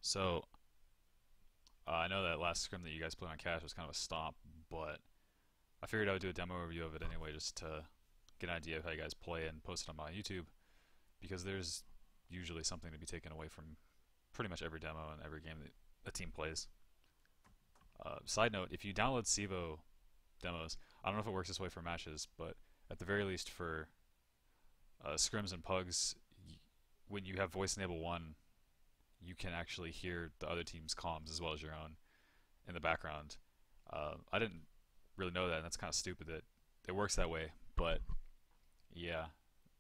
So, I know that last scrim that you guys played on Cash was kind of a stomp, but I figured I would do a demo review of it anyway just to get an idea of how you guys play and post it on my YouTube, because there's usually something to be taken away from pretty much every demo and every game that a team plays. Side note, if you download Civo demos, I don't know if it works this way for matches, but at the very least for scrims and pugs, when you have voice enable 1, you can actually hear the other team's comms as well as your own in the background. I didn't really know that, and that's kind of stupid that it works that way. But yeah,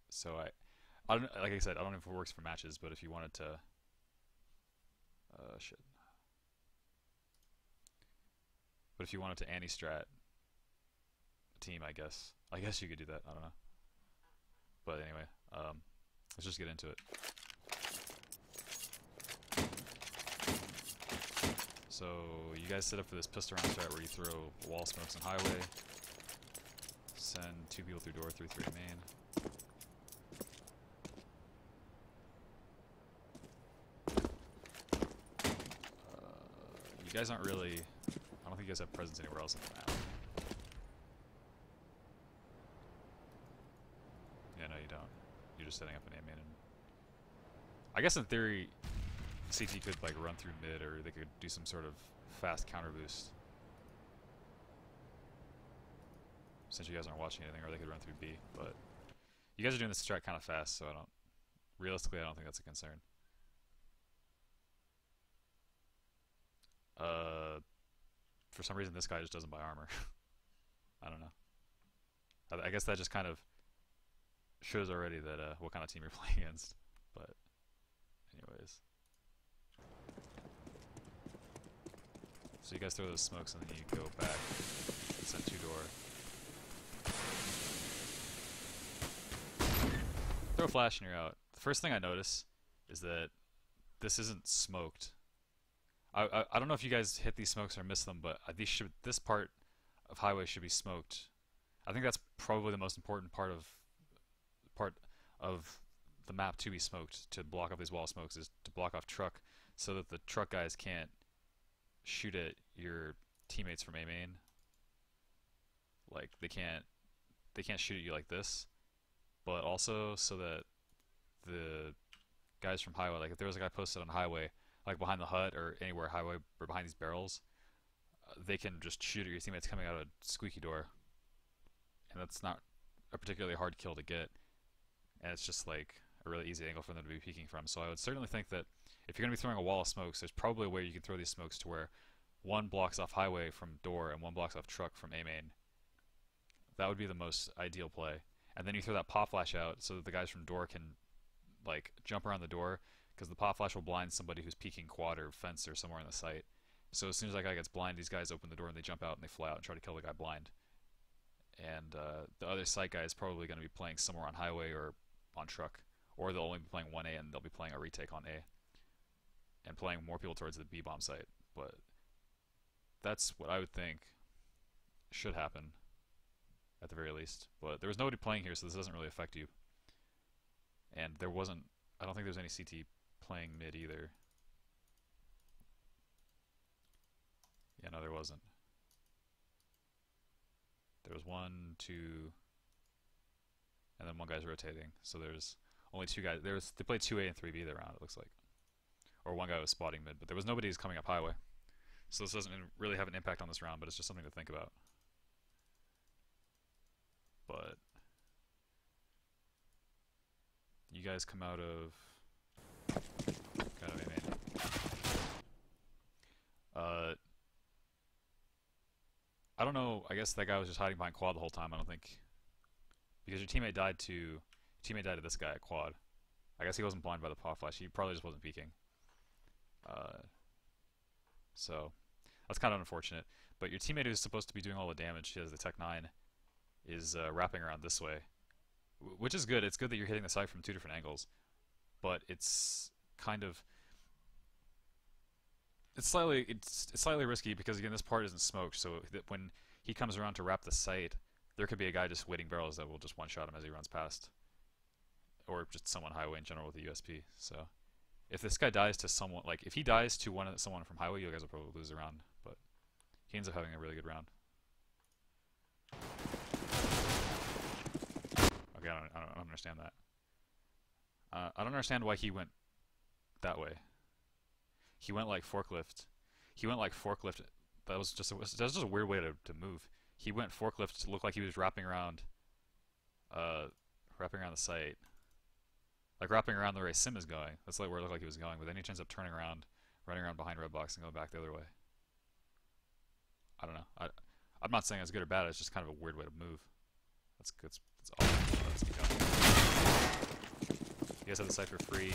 so I don't, like I said, I don't know if it works for matches, but if you wanted to, shit. But if you wanted to anti-strat a team, I guess you could do that. I don't know. But anyway, let's just get into it. So you guys set up for this pistol round strat where you throw wall smokes and highway, send 2 people through door, 3-3 main. You guys aren't really, I don't think you guys have presence anywhere else on the map. Yeah, no you don't. You're just setting up an A main. And I guess in theory, CT could like run through mid, or they could do some sort of fast counter boost. Since you guys aren't watching anything, or they could run through B. But you guys are doing this strat kind of fast, so realistically, I don't think that's a concern. For some reason, this guy just doesn't buy armor. I don't know. I guess that just kind of shows already that what kind of team you're playing against. But anyways. So you guys throw those smokes and then you go back, send 2 door. Throw a flash and you're out. The first thing I notice is that this isn't smoked. I don't know if you guys hit these smokes or miss them, but this part of highway should be smoked. I think that's probably the most important part of the map to be smoked, to block off these wall smokes, is to block off truck so that the truck guys can't shoot at your teammates from A main. Like they can't shoot at you like this, but also so that the guys from highway, like if there was a guy posted on highway, like behind the hut or anywhere highway or behind these barrels, they can just shoot at your teammates coming out of a squeaky door, and that's not a particularly hard kill to get, and it's just like a really easy angle for them to be peeking from. So I would certainly think that if you're going to be throwing a wall of smokes, there's probably a way you can throw these smokes to where one blocks off highway from door and one blocks off truck from A main. That would be the most ideal play. And then you throw that pop flash out so that the guys from door can like jump around the door, because the pop flash will blind somebody who's peeking quad or fence or somewhere in the site. So as soon as that guy gets blind, these guys open the door and they jump out and they fly out and try to kill the guy blind. And the other site guy is probably going to be playing somewhere on highway or on truck, or they'll only be playing 1A and they'll be playing a retake on A and playing more people towards the B bomb site. But that's what I would think should happen at the very least. But there was nobody playing here, so this doesn't really affect you. And there wasn't, I don't think there's any CT playing mid either. Yeah, no, there wasn't. There was 1, 2, and then one guy's rotating. So there's only 2 guys. They played 2A and 3B that round, it looks like. Or one guy was spotting mid, but there was nobody who's coming up highway. So this doesn't really have an impact on this round, but it's just something to think about. But you guys come out of kind of A main. I don't know. I guess that guy was just hiding behind quad the whole time. I don't think, because your teammate died to this guy at quad. I guess he wasn't blind by the pop flash. He probably just wasn't peeking. So that's kind of unfortunate. But your teammate who's supposed to be doing all the damage, he has the Tech 9, is wrapping around this way, which is good. It's good that you're hitting the site from 2 different angles, but it's kind of it's slightly risky, because again, this part isn't smoked, so that when he comes around to wrap the site, there could be a guy just waiting barrels that will just one shot him as he runs past, or just someone highway in general with a USP. So If this guy dies to someone, like if he dies to someone from highway, you guys will probably lose a round. But he ends up having a really good round. Okay, I don't understand that. I don't understand why he went that way. He went like forklift. He went like forklift. That was just a weird way to move. He went forklift to look like he was wrapping around the site. Like wrapping around the way Sim is going. That's like where it looked like he was going, but then he ends up turning around, running around behind red box and going back the other way. I don't know. I'm not saying it's good or bad, it's just kind of a weird way to move. That's good. That's all. Let's keep going. You guys have the site for free.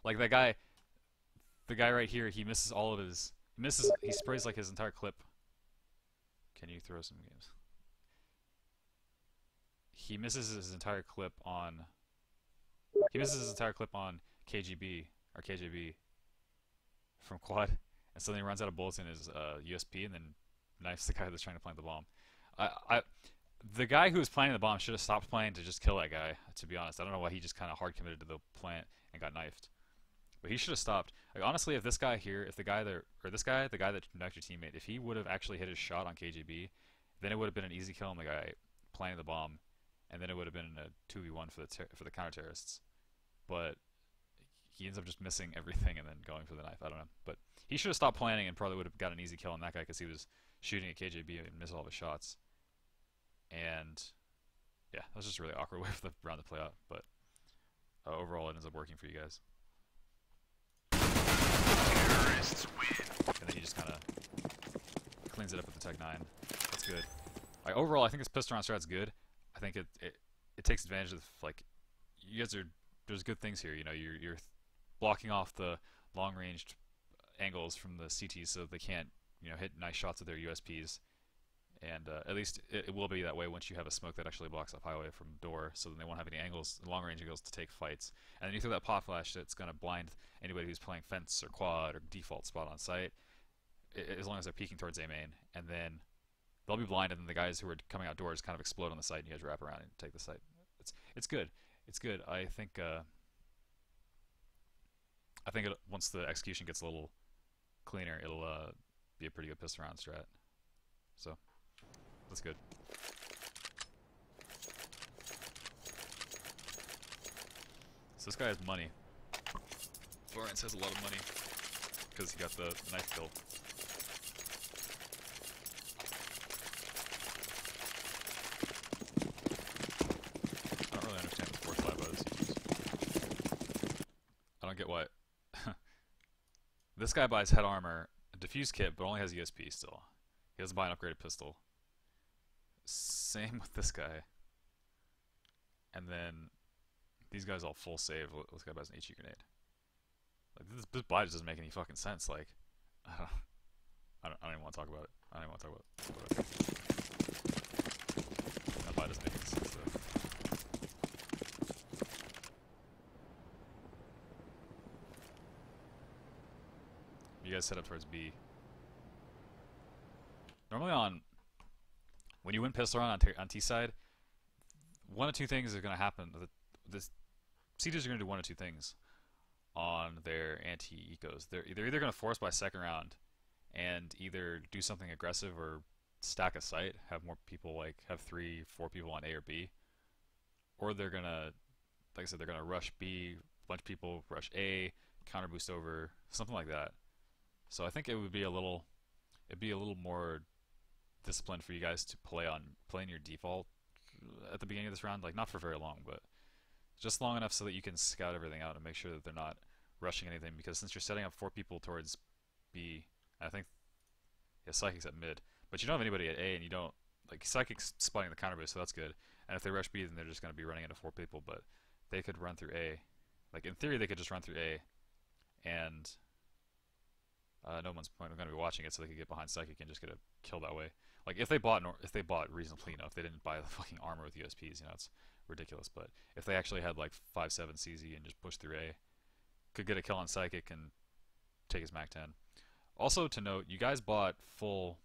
Like that guy, the guy right here, he misses all of his, he sprays like his entire clip. Can you throw some games? He misses his entire clip on KGB, or KJB from quad, and so then he runs out of bullets in his USP and then knifes the guy that's trying to plant the bomb. The guy who was planting the bomb should have stopped playing to just kill that guy, to be honest. I don't know why he just kind of hard committed to the plant and got knifed. But he should have stopped. Like, honestly, if this guy here, if the guy there, or this guy, the guy that knifed your teammate, if he would have actually hit his shot on KGB, then it would have been an easy kill on the guy planting the bomb, and then it would have been a 2v1 for the counter-terrorists. But he ends up just missing everything and then going for the knife. I don't know. But he should have stopped planning and probably would have got an easy kill on that guy because he was shooting at KJB and missed all of his shots. And yeah, that was just a really awkward way for the round to play out. But overall, it ends up working for you guys. And then he just kind of cleans it up with the Tech 9. That's good. Overall, I think this pistol round strat's good. I think it takes advantage of, like, you guys are, there's good things here. You know, you're blocking off the long-ranged angles from the CTs so they can't, you know, hit nice shots with their USPs. And at least it will be that way once you have a smoke that actually blocks off highway from door, so then they won't have any angles, long-range angles to take fights. And then you throw that pot flash that's going to blind anybody who's playing fence or quad or default spot on site, as long as they're peeking towards A main. And then they'll be blinded, and the guys who are coming outdoors kind of explode on the site, and you guys wrap around and take the site. It's good. It's good. I think once the execution gets a little cleaner, it'll be a pretty good pistol round strat. So that's good. So this guy has money. Lawrence has a lot of money because he got the knife kill. I don't really understand what Force Lab is. I don't get why. This guy buys head armor, a diffuse kit, but only has ESP still. He doesn't buy an upgraded pistol. Same with this guy. And then these guys all full save. This guy buys an HE grenade. Like this buy just doesn't make any fucking sense. Like, I don't even want to talk about it. I don't even want to talk about it. That buy doesn't make any sense though. You guys set up towards B. Normally when you win pistol round on T side, one of two things are going to happen. The CTs are going to do one of two things on their anti-ecos. They're either going to force by second round and either do something aggressive or stack a site, have more people, like have 3-4 people on A or B, or they're going to, like I said, they're going to rush B, a bunch of people rush A, counter boost over, something like that. So I think it would be it'd be a little more disciplined for you guys to play in your default at the beginning of this round, like not for very long, but just long enough so that you can scout everything out and make sure that they're not rushing anything, because since you're setting up 4 people towards B, I think Psychic's at mid, but you don't have anybody at A, and you don't, like, Psychic's spotting the counter boost, so that's good, and if they rush B then they're just going to be running into 4 people, but they could run through A. Like, in theory they could just run through A, and no one's going to be watching it, so they could get behind Psychic and just get a kill that way. Like, if they bought reasonably, you know, if they didn't buy the fucking armor with USPs, you know, it's ridiculous. But if they actually had like 5-7 CZ and just pushed through A, could get a kill on Psychic and take his MAC 10. Also to note, you guys bought full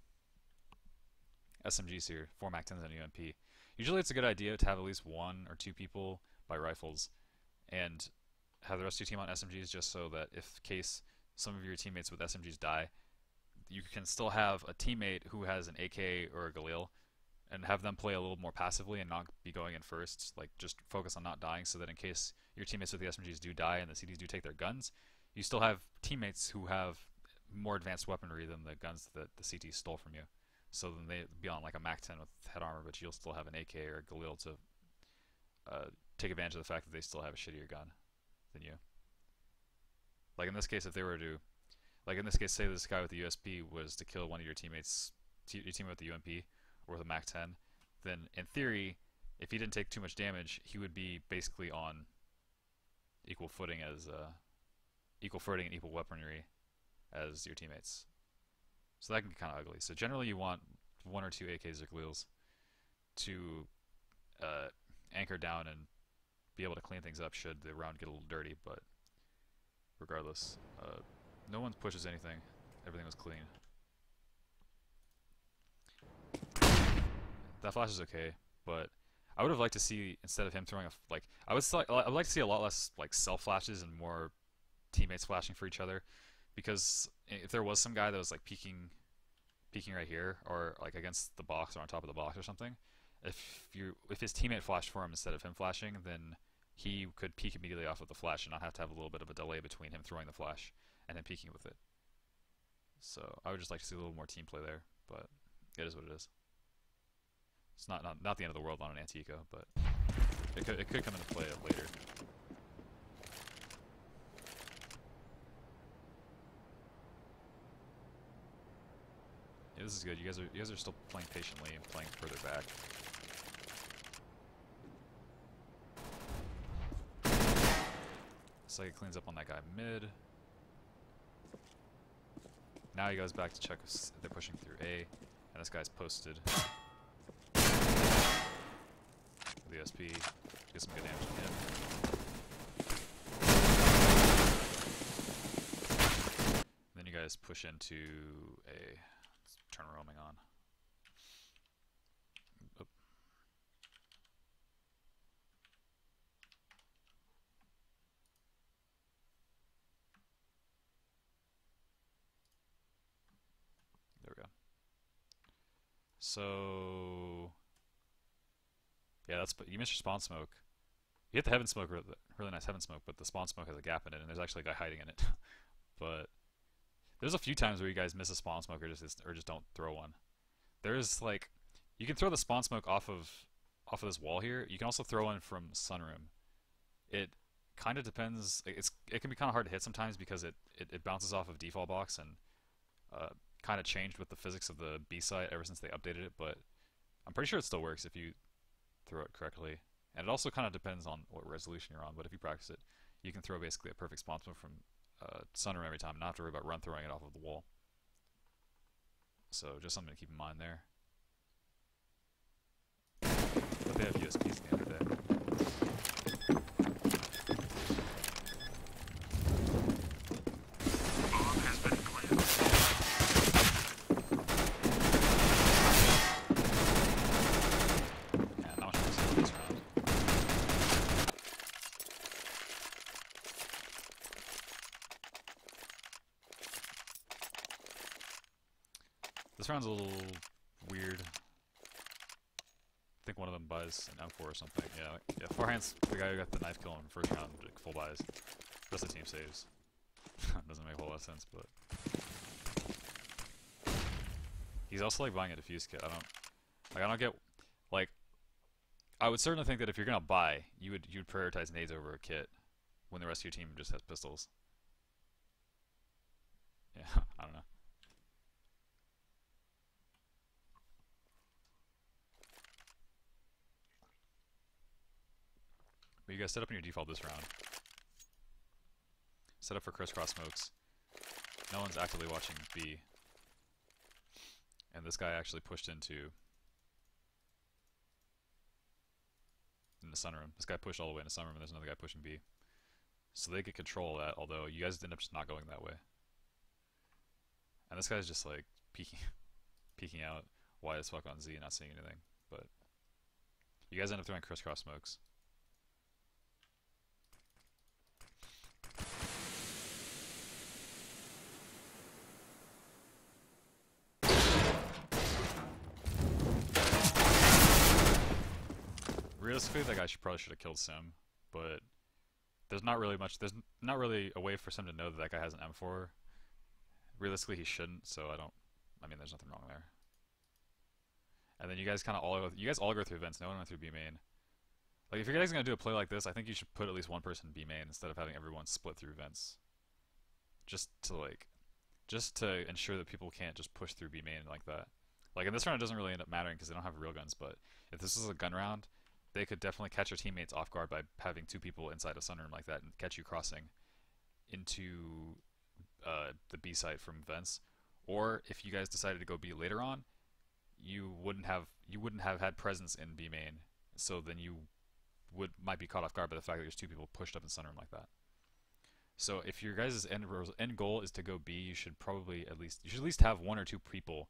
SMGs here, 4 MAC-10s and UMP. Usually it's a good idea to have at least 1 or 2 people by rifles and have the rest of your team on SMGs just so that if case some of your teammates with SMGs die, you can still have a teammate who has an AK or a Galil and have them play a little more passively and not be going in first, like just focus on not dying so that in case your teammates with the SMGs do die and the CDs do take their guns, you still have teammates who have more advanced weaponry than the guns that the CT stole from you. So then they be on like a MAC-10 with head armor, but you'll still have an AK or a Galil to take advantage of the fact that they still have a shittier gun than you. Like in this case, if they were to, like in this case, say this guy with the USP was to kill one of your teammates, your teammate with the UMP or with a MAC-10, then in theory, if he didn't take too much damage, he would be basically on equal footing as equal footing and equal weaponry as your teammates. So that can get kind of ugly. So generally, you want 1 or 2 AKs or Galils to anchor down and be able to clean things up should the round get a little dirty. But regardless, no one pushes anything. Everything was clean. That flash is okay, but I would have liked to see, instead of him throwing I would like to see a lot less like self flashes and more teammates flashing for each other, because if there was some guy that was like peeking right here or like against the box or on top of the box or something, if his teammate flashed for him instead of him flashing, then he could peek immediately off of the flash and not have to have a little bit of a delay between him throwing the flash and then peeking with it. So I would just like to see a little more team play there, but it is what it is. It's not the end of the world on an Anti-Eco, but it could come into play later. Yeah, this is good. You guys are still playing patiently and playing further back. Looks like it cleans up on that guy mid. Now he goes back to check if they're pushing through A, and this guy's posted. The SP, get some good damage on him. Then you guys push into A. Let's turn roaming on. Oop. There we go. So yeah, you missed your spawn smoke. You hit the heaven smoke, really nice heaven smoke, but the spawn smoke has a gap in it, and there's actually a guy hiding in it. But there's a few times where you guys miss a spawn smoke or just don't throw one. There's like, you can throw the spawn smoke off of this wall here. You can also throw one from sunroom. It kind of depends. It can be kind of hard to hit sometimes because it bounces off of default box and kind of changed with the physics of the B site ever since they updated it. But I'm pretty sure it still works if you throw it correctly, and it also kind of depends on what resolution you're on, but if you practice it, you can throw basically a perfect spawn smoke from sunroom every time, not have to worry about run throwing it off of the wall. So just something to keep in mind there. But they have USPs at the end of the day. This round's a little weird. I think one of them buys an M4 or something. Yeah, Farhand's the guy who got the knife kill in the first round, like, full buys. The rest of the team saves. Doesn't make a whole lot of sense, but he's also like buying a defuse kit. I don't get, like, I would certainly think that if you're gonna buy, you'd prioritize nades over a kit when the rest of your team just has pistols. Yeah, I don't know. But you guys set up in your default this round. Set up for crisscross smokes. No one's actively watching B. And this guy actually pushed into the sunroom. This guy pushed all the way into sunroom, and there's another guy pushing B. So they get control of that, although you guys end up just not going that way. And this guy's just like peeking out. wide as fuck on Z and not seeing anything. But you guys end up throwing crisscross smokes. Realistically, that guy probably should have killed Sim, but there's not really a way for Sim to know that that guy has an M4. Realistically, he shouldn't, so I mean, there's nothing wrong there. And then you guys all go through vents. No one went through B main. Like, if you guys are gonna do a play like this, I think you should put at least one person B main instead of having everyone split through vents. Just to ensure that people can't just push through B main like that. Like, in this round, it doesn't really end up mattering because they don't have real guns, but if this is a gun round, they could definitely catch their teammates off guard by having two people inside a sunroom like that and catch you crossing into the B site from vents. Or if you guys decided to go B later on, you wouldn't have had presence in B main, so then you might be caught off guard by the fact that there's two people pushed up in sunroom like that. So if your guys' end goal is to go B, you should at least have one or two people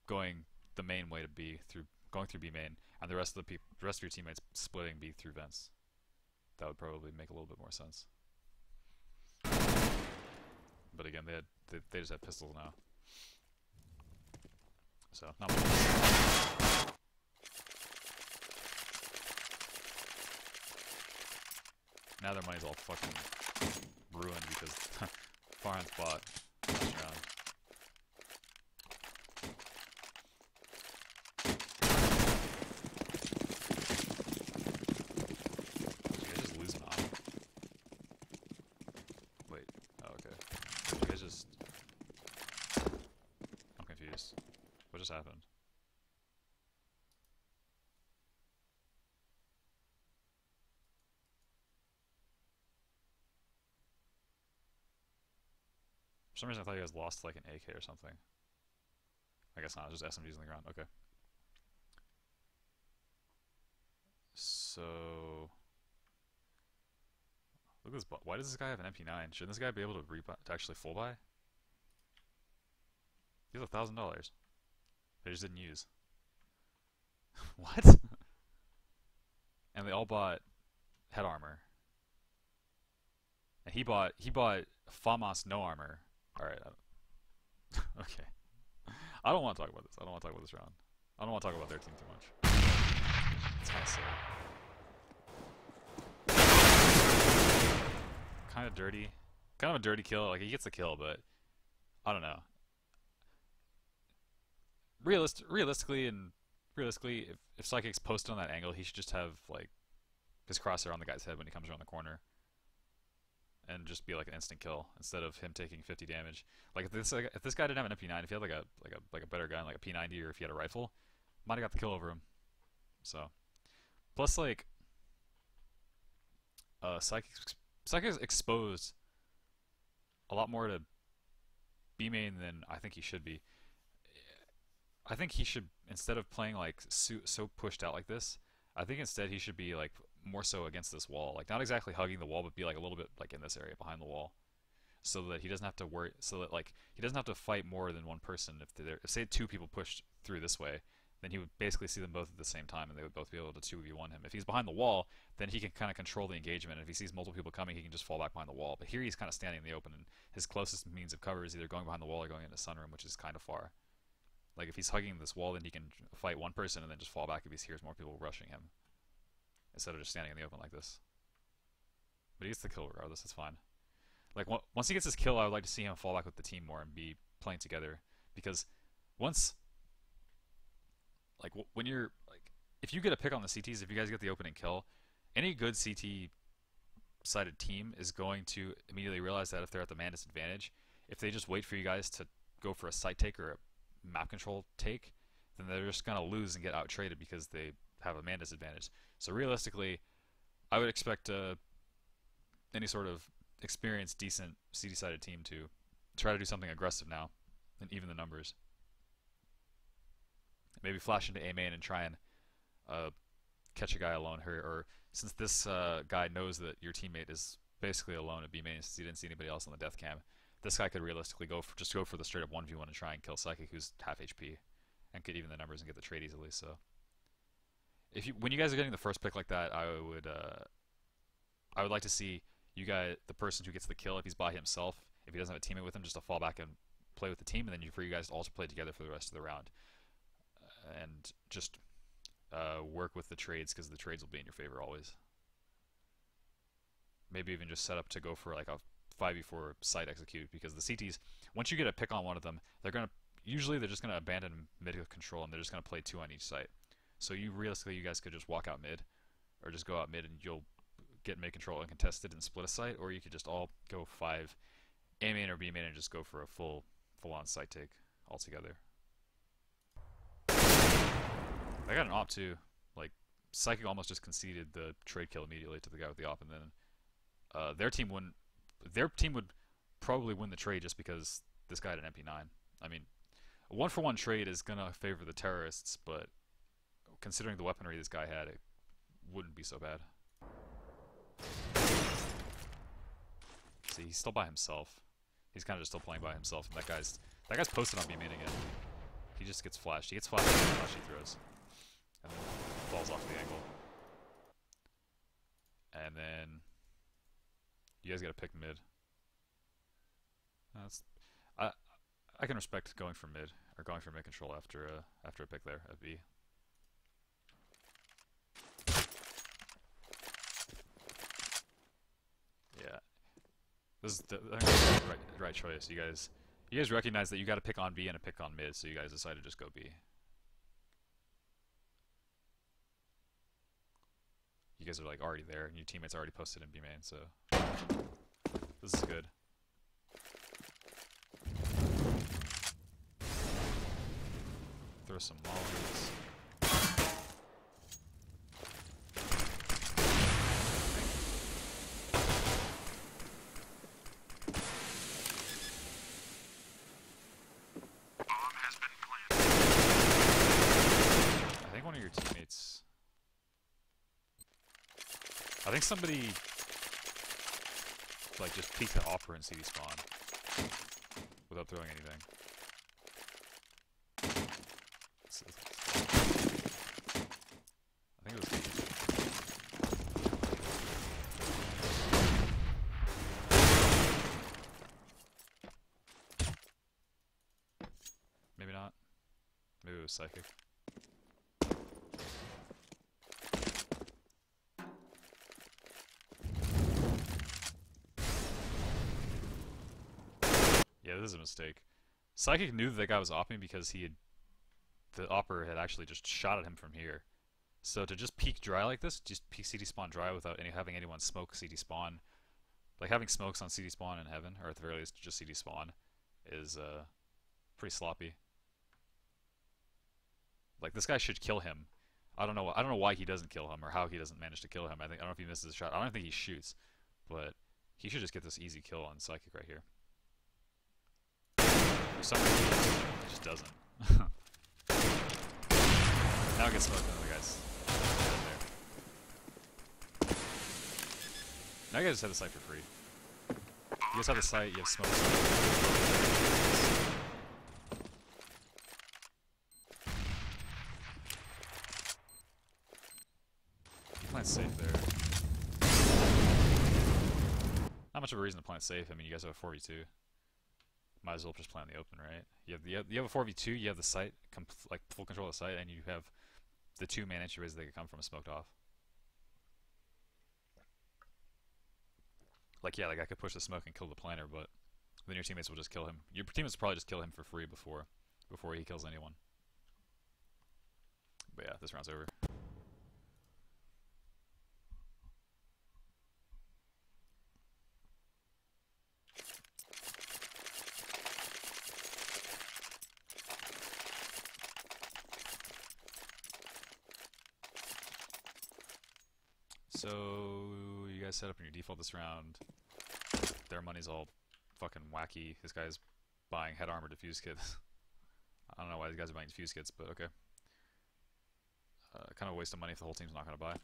going the main way to B going through B main, and the rest of your teammates splitting B through vents. That would probably make a little bit more sense. But again, they just have pistols now, so not much. Now their money's all fucking ruined because Farhan's bought last round. Did you guys just lose an op? Wait. Oh, okay. Did you guys just... I'm confused. What just happened? For some reason I thought you guys lost like an AK or something. I guess not, just SMGs on the ground. Okay. So... Look at this. Why does this guy have an MP9? Shouldn't this guy be able to actually full buy? He has $1,000. They just didn't use. What? And they all bought head armor. And he bought FAMAS no armor. Alright. Okay. I don't want to talk about this. I don't want to talk about this round. I don't want to talk about their team too much. It's kind of silly. Kind of dirty. Kind of a dirty kill. Like, he gets the kill, but I don't know. Realistically, if Psychic's posted on that angle, he should just have like his crosshair on the guy's head when he comes around the corner, and just be like an instant kill instead of him taking 50 damage. Like if this guy didn't have an MP9, if he had like a better gun, like a P90, or if he had a rifle, might have got the kill over him. So, plus like Psychic's exposed a lot more to B main than I think he should be. I think he should, instead of playing like so pushed out like this, I think instead he should be like more so against this wall, like not exactly hugging the wall, but be like a little bit like in this area behind the wall, so that he doesn't have to worry, so that like he doesn't have to fight more than one person. If say two people pushed through this way, then he would basically see them both at the same time, and they would both be able to 2v1 him. If he's behind the wall, then he can kind of control the engagement, and if he sees multiple people coming, he can just fall back behind the wall. But here he's kind of standing in the open, and his closest means of cover is either going behind the wall or going into sunroom, which is kind of far. Like, if he's hugging this wall, then he can fight one person and then just fall back if he hears more people rushing him, instead of just standing in the open like this. But he gets the kill regardless, that's fine. Like, once he gets his kill, I would like to see him fall back with the team more and be playing together. Because once, like, when you're, like, if you get a pick on the CTs, if you guys get the opening kill, any good CT-sided team is going to immediately realize that if they're at the man disadvantage, if they just wait for you guys to go for a site take or a map control take, then they're just going to lose and get out-traded because they have a man disadvantage. So realistically, I would expect any sort of experienced, decent CT-sided team to try to do something aggressive now and even the numbers. Maybe flash into A main and try and catch a guy alone here, or since this guy knows that your teammate is basically alone at B main since he didn't see anybody else on the death cam, this guy could realistically just go for the straight up 1v1 and try and kill Psychic, who's half HP. and could even the numbers and get the trade easily. So if you when you guys are getting the first pick like that, I would like to see you guys the person who gets the kill if he's by himself, if he doesn't have a teammate with him, just to fall back and play with the team, and then for you guys to also play together for the rest of the round, and just work with the trades because the trades will be in your favor always. Maybe even just set up to go for like a 5v4 site execute, because the CTs, once you get a pick on one of them, they're just gonna abandon mid control and they're just gonna play 2 on each site. So realistically, you guys could just walk out mid, or just go out mid and you'll get mid control uncontested and split a site, or you could just all go 5 A main or B main and just go for a full on site take altogether. I got an op too. Like, Psychic almost just conceded the trade kill immediately to the guy with the op, and then their team would probably win the trade just because this guy had an MP9. I mean, a 1-for-1 trade is gonna favor the terrorists, but considering the weaponry this guy had, it wouldn't be so bad. See, he's still by himself. He's kind of just still playing by himself, and that guy's posted on B main again. He just gets flashed. He gets flashed every flash he throws, and then falls off the angle. And then you guys gotta pick mid. I can respect going for mid, or going for mid control after a pick there at B. Yeah, this is the right choice. You guys recognize that you got to pick on B and a pick on mid, so you guys decided to just go B. You guys are like already there, and your teammates already posted in B main, so this is good. Throw some mollies. I think one of your teammates... I think somebody like just peeked the offer in CD spawn without throwing anything. I think it was me. Maybe not. Maybe it was Psychic. Yeah, this is a mistake. Psychic knew that guy was opping because the opper had actually just shot at him from here. So to just peek dry like this, just peek CD spawn dry without having anyone smoke CD spawn, like having smokes on CD spawn in heaven, or at the very least just CD spawn, is pretty sloppy. Like, this guy should kill him. I don't know why he doesn't kill him, or how he doesn't manage to kill him. I don't know if he misses a shot. I don't think he shoots, but he should just get this easy kill on Psychic right here. For some reason, he just doesn't. Now it gets smoked into the guy's head there. Now you guys just have the site for free. You guys have the site, you have smoke. Plant safe there. Not much of a reason to plant safe. I mean, you guys have a 4v2. Might as well just play in the open, right? You have a 4v2, you have the site, like full control of the site, and you have the 2 main entryways that could come from a smoked off. Like, yeah, like I could push the smoke and kill the planter, but then your teammates will just kill him. Your teammates will probably just kill him for free before he kills anyone. But yeah, this round's over. So, you guys set up in your default this round. Their money's all fucking wacky. This guy's buying head armor diffuse kits. I don't know why these guys are buying diffuse kits, but okay. Kind of a waste of money if the whole team's not going to buy.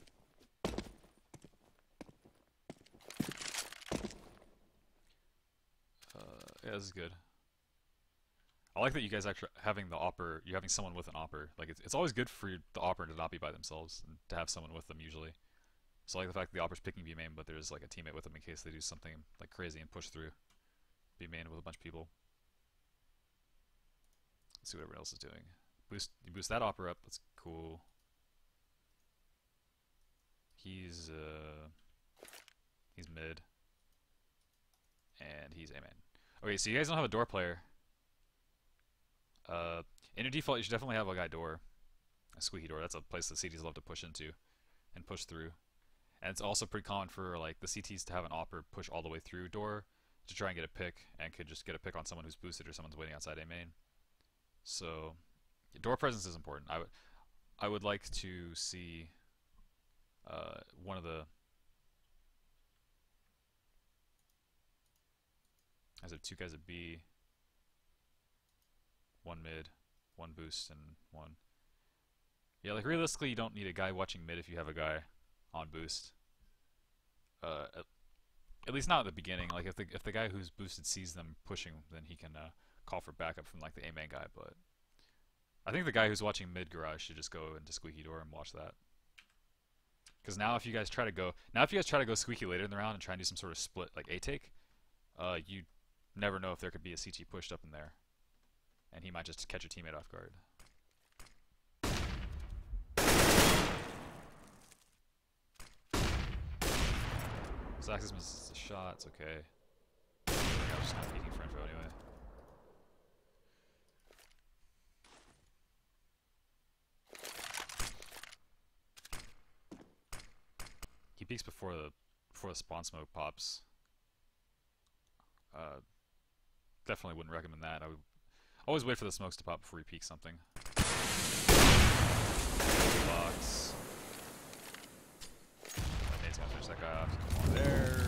Yeah, this is good. I like that you guys actually having the opper, you having someone with an opper. Like it's always good for the opper to not be by themselves and to have someone with them usually. So I like the fact that the opper's picking B main, but there's like a teammate with them in case they do something like crazy and push through B main with a bunch of people. Let's see what everyone else is doing. You boost that opper up. That's cool. He's mid, and he's A main. Okay, so you guys don't have a door player. In your default, you should definitely have a guy door, a squeaky door. That's a place the CTs love to push into and push through. And it's also pretty common for like the CTs to have an opper push all the way through door to try and get a pick, and could just get a pick on someone who's boosted or someone's waiting outside A main. So door presence is important. I would like to see one of the I said two guys at B, one mid, one boost, and one. Yeah, like realistically, you don't need a guy watching mid if you have a guy on boost. At least not at the beginning. Like if the guy who's boosted sees them pushing, then he can call for backup from like the A main guy. But I think the guy who's watching mid garage should just go into squeaky door and watch that. Because now if you guys try to go squeaky later in the round and try and do some sort of split like A take, you never know if there could be a CT pushed up in there, and he might just catch a teammate off guard. Saxes misses the shot. It's okay. I was just kind of peeking for info anyway. He peeks before the spawn smoke pops. Definitely wouldn't recommend that. I would always wait for the smokes to pop before you peek something. Box. My nade's gonna finish that guy off. Come on there.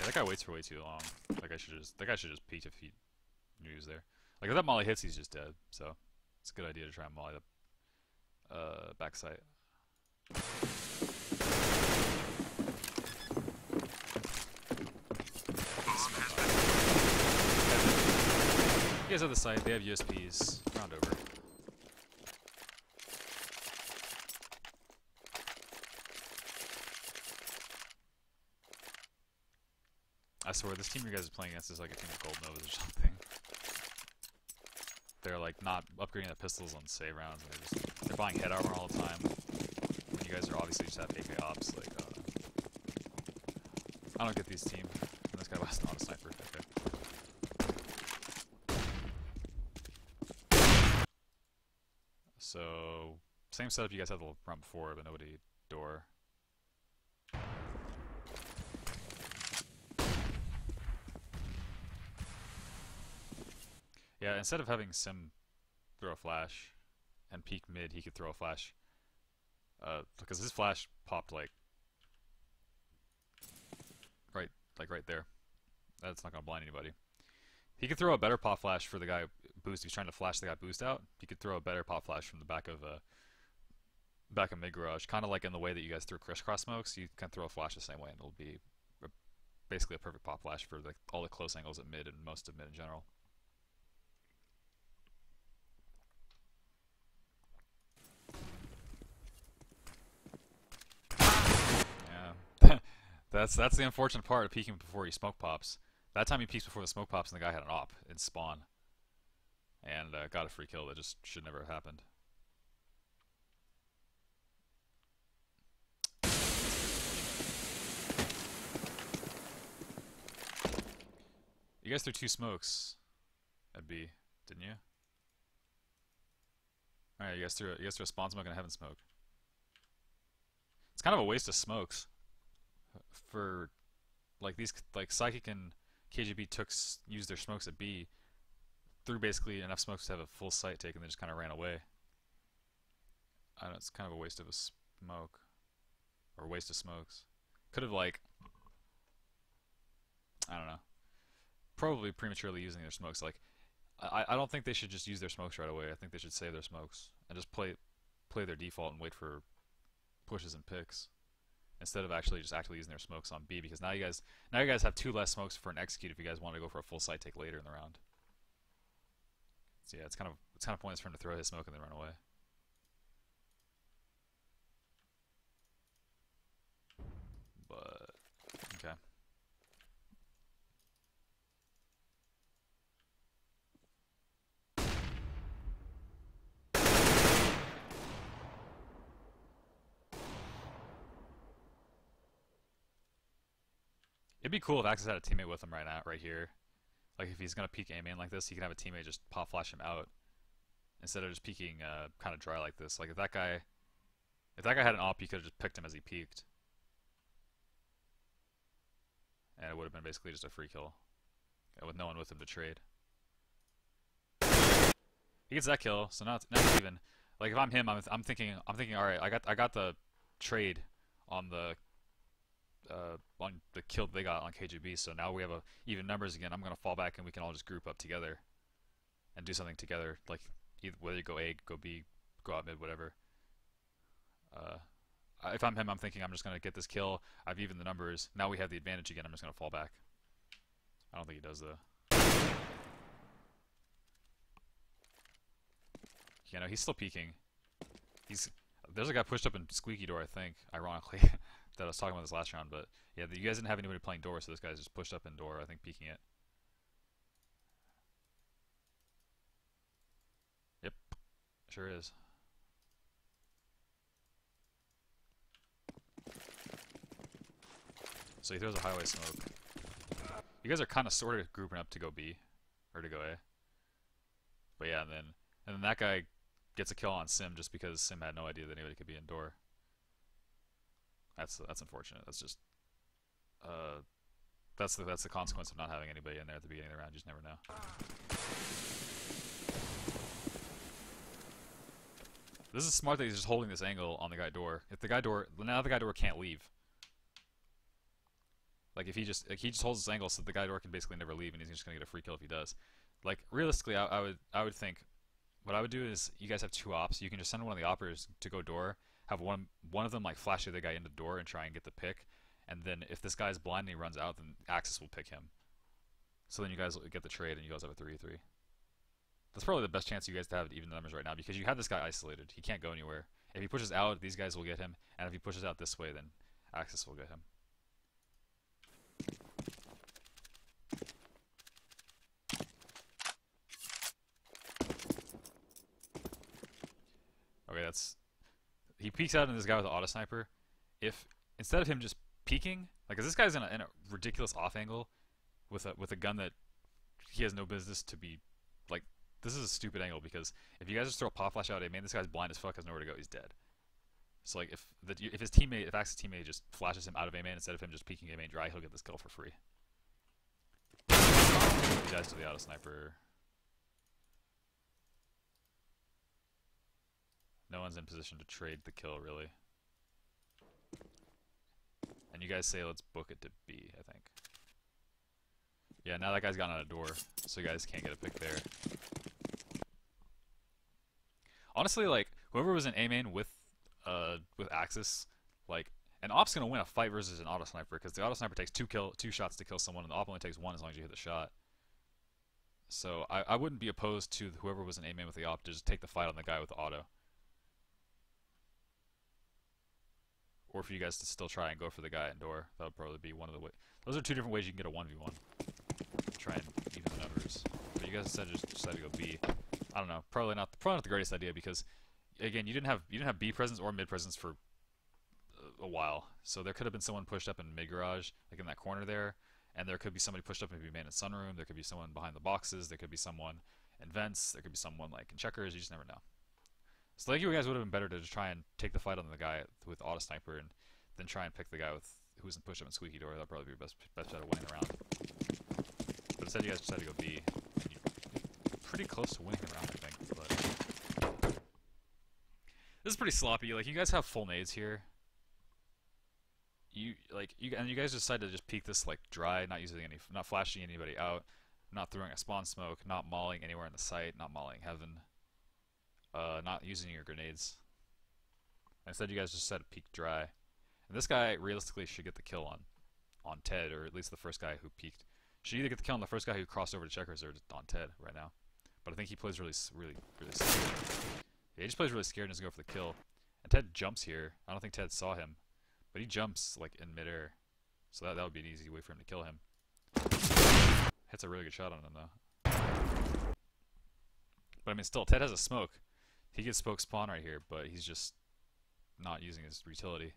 Yeah, that guy waits for way too long. That guy should just peek if he knew he was there. Like if that molly hits, he's just dead. So it's a good idea to try and molly the backside. You guys have the site. They have USPs. Round over. I swear, this team you guys are playing against is like a team of Gold Novas or something. They're like not upgrading the pistols on save rounds, and they're buying head armor all the time. When you guys are obviously just have AK ops, like I don't get these team. And this guy was not a sniper. Okay. So same setup you guys had the round before, but nobody door. Yeah, instead of having Sim throw a flash and peek mid, he could throw a flash. Because his flash popped like right there. That's not gonna blind anybody. He could throw a better pop flash for the guy boost. If he's trying to flash the guy boost out, he could throw a better pop flash from the back of mid garage. Kind of like in the way that you guys threw crisscross smokes, you can throw a flash the same way, and it'll be basically a perfect pop flash for all the close angles at mid and most of mid in general. That's the unfortunate part of peeking before you smoke pops. That time he peeked before the smoke pops and the guy had an op in spawn. And got a free kill that just should never have happened. You guys threw 2 smokes at B, didn't you? Alright, you guys threw a spawn smoke and a heaven smoke. It's kind of a waste of smokes. For like these, like Psychic and KGB used their smokes at B, threw basically enough smokes to have a full site take, and they just kind of ran away. I don't know, it's kind of a waste of a smoke, or waste of smokes. Could have like, I don't know, probably prematurely using their smokes. Like I don't think they should just use their smokes right away. I think they should save their smokes and just play play their default and wait for pushes and picks instead of actually just actively using their smokes on B, because now you guys have 2 less smokes for an execute if you guys want to go for a full side take later in the round. So yeah, it's kind of pointless for him to throw his smoke and then run away. But okay. It'd be cool if Axis had a teammate with him right now, right here. Like if he's gonna peek A main like this, he can have a teammate just pop flash him out instead of just peeking kind of dry like this. Like if that guy had an op, he could have just picked him as he peeked, and it would have been basically just a free kill with no one with him to trade. He gets that kill, so now it's even. Like if I'm him, I'm thinking, all right, I got the trade on the kill they got on KGB, so now we have even numbers again. I'm gonna fall back and we can all just group up together and do something together. Like whether you go A, go B, go out mid, whatever. If I'm him, I'm thinking I'm just gonna get this kill. I've evened the numbers. Now we have the advantage again. I'm just gonna fall back. I don't think he does though. You know, he's still peeking. There's a guy pushed up in squeaky door, I think, ironically, that I was talking about this last round, but yeah, you guys didn't have anybody playing door, so this guy's just pushed up in door, I think, peeking it. Yep, sure is. So he throws a highway smoke. You guys are kind of sort of grouping up to go B, or to go A. But yeah, and then that guy gets a kill on Sim just because Sim had no idea that anybody could be in door. That's unfortunate. That's just that's the consequence of not having anybody in there at the beginning of the round. You just never know. This is smart that he's just holding this angle on the guy door. If the guy door can't leave. Like if he just holds this angle so the guy door can basically never leave, and he's just gonna get a free kill if he does. Like realistically, I would think what I would do is you guys have 2 ops. You can just send one of the operators to go door, have one of them like flash the other guy into the door and try and get the pick, and then if this guy's blind and he runs out, then Axis will pick him. So then you guys get the trade and you guys have a 3-3. That's probably the best chance you guys to have to even the numbers right now, because you have this guy isolated. He can't go anywhere. If he pushes out, these guys will get him, and if he pushes out this way, then Axis will get him. Okay, he peeks out in this guy with the auto sniper. If instead of him just peeking, like, cause this guy's in a ridiculous off angle with a gun that he has no business to be, like, this is a stupid angle, because if you guys just throw a pop flash out, man, this guy's blind as fuck, has nowhere to go, he's dead. So like if Axis' teammate just flashes him out of A main instead of him just peeking A main dry, he'll get this kill for free. He dies to the auto sniper. No one's in position to trade the kill, really. And you guys say let's book it to B, I think. Yeah, now that guy's gone out a door, so you guys can't get a pick there. Honestly, like, whoever was in A main with Axis, like, an op's gonna win a fight versus an auto sniper, because the auto sniper takes 2 shots to kill someone, and the op only takes 1 as long as you hit the shot. So I wouldn't be opposed to whoever was in A main with the op to just take the fight on the guy with the auto. Or for you guys to still try and go for the guy at door, that would probably be one of the ways. Those are 2 different ways you can get a 1v1. Try and even the numbers. But you guys decided to go B. I don't know. Probably not the greatest idea, because again, you didn't have B presence or mid presence for a while. So there could have been someone pushed up in mid garage, like in that corner there, and there could be somebody pushed up maybe man in sunroom. There could be someone behind the boxes. There could be someone in vents. There could be someone like in checkers. You just never know. So I think you guys would have been better to just try and take the fight on the guy with auto sniper, and then try and pick the guy who's in push up and squeaky door. That'd probably be your best bet of winning the round. But instead, you guys decided to go B. And you're pretty close to winning the round, I think. But this is pretty sloppy. Like, you guys have full nades here. You guys decided to just peek this like dry, not flashing anybody out, not throwing a spawn smoke, not mauling anywhere in the site, not mauling heaven. Not using your grenades. Instead, you guys just set a peek dry. And this guy realistically should get the kill on Ted, or at least the first guy who peeked. Should either get the kill on the first guy who crossed over to checkers or on Ted right now. But I think he plays really scared. Yeah, he just plays really scared and doesn't go for the kill. And Ted jumps here. I don't think Ted saw him, but he jumps like in midair, so that would be an easy way for him to kill him. Hits a really good shot on him though. But I mean, still, Ted has a smoke. He gets smoke spawn right here, but he's just not using his utility.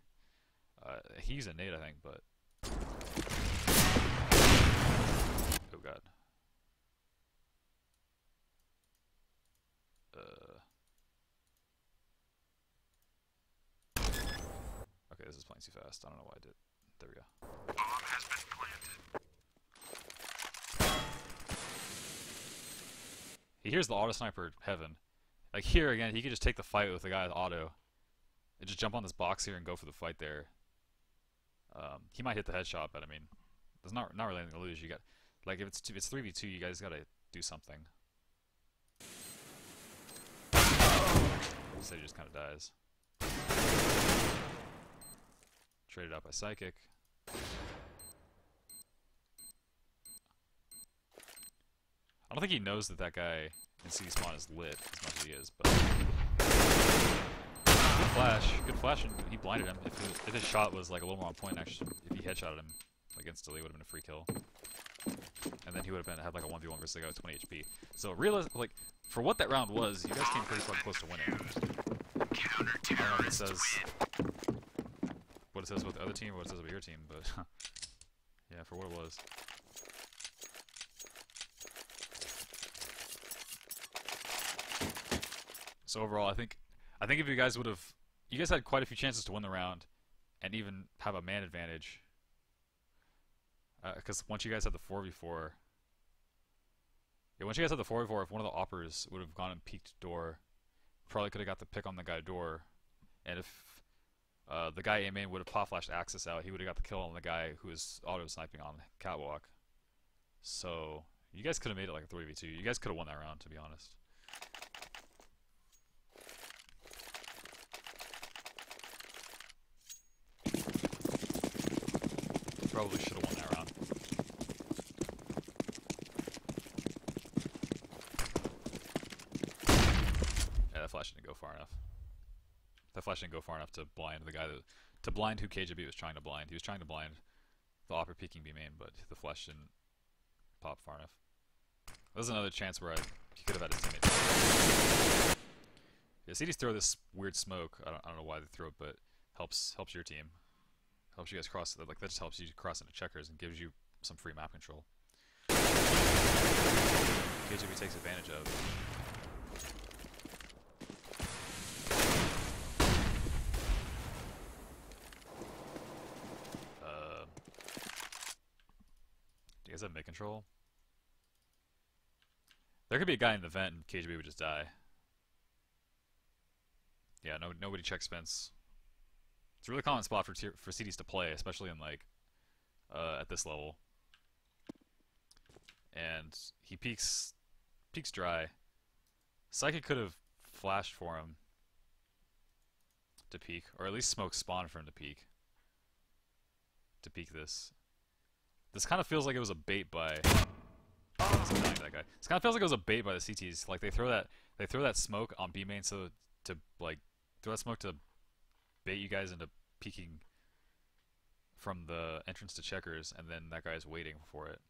He's a nade, I think, but oh god. Okay, this is playing too fast. I don't know why I did. There we go. Bomb has been planted. He hears the auto sniper Heaven. Like here again, he could just take the fight with the guy with auto. And just jump on this box here and go for the fight there. He might hit the headshot, but I mean, there's not really anything to lose. You got, like, if it's 3v2, you guys gotta do something. So he just kind of dies. Traded out by Psychic. I don't think he knows that that guy in CD spawn is lit as much as he is, but good flash, and he blinded him. If his shot was like a little more on point, actually, if he headshotted him like instantly, it would have been a free kill. And then he would have had like a 1v1 versus the guy with 20 HP. So like for what that round was, you guys came pretty fucking close to winning. I don't know if it says what it says with the other team or what it says with your team, but yeah, for what it was. So overall, I think if you guys had quite a few chances to win the round, and even have a man advantage. Because once you guys had the 4v4, if one of the oppers would have gone and peeked door, probably could have got the pick on the guy door, and if the guy A main would have pop flashed Axis out, he would have got the kill on the guy who was auto sniping on Catwalk. So you guys could have made it like a 3v2. You guys could have won that round, to be honest. Probably should have won that round. Yeah, that flash didn't go far enough. That flash didn't go far enough to blind the guy to blind who KJB was trying to blind. He was trying to blind the opper peeking B main, but the flash didn't pop far enough. That was another chance where he could have had his teammate. Yeah, CDs throw this weird smoke. I don't know why they throw it, but helps your team. Helps you guys cross, like that just helps you cross into checkers and gives you some free map control. KJB takes advantage of. Do you guys have mid control? There could be a guy in the vent and KJB would just die. Yeah, nobody checks Spence. It's a really common spot for CDs to play, especially in like at this level. And he peeks dry. Psychic could have flashed for him to peek, or at least smoke spawn for him to peek. This. This kind of feels like it was a bait by. That guy. This kind of feels like it was a bait by the CTs. Like they throw that smoke on B main so to like throw that smoke to bait you guys into peeking from the entrance to checkers, and then that guy's waiting for it.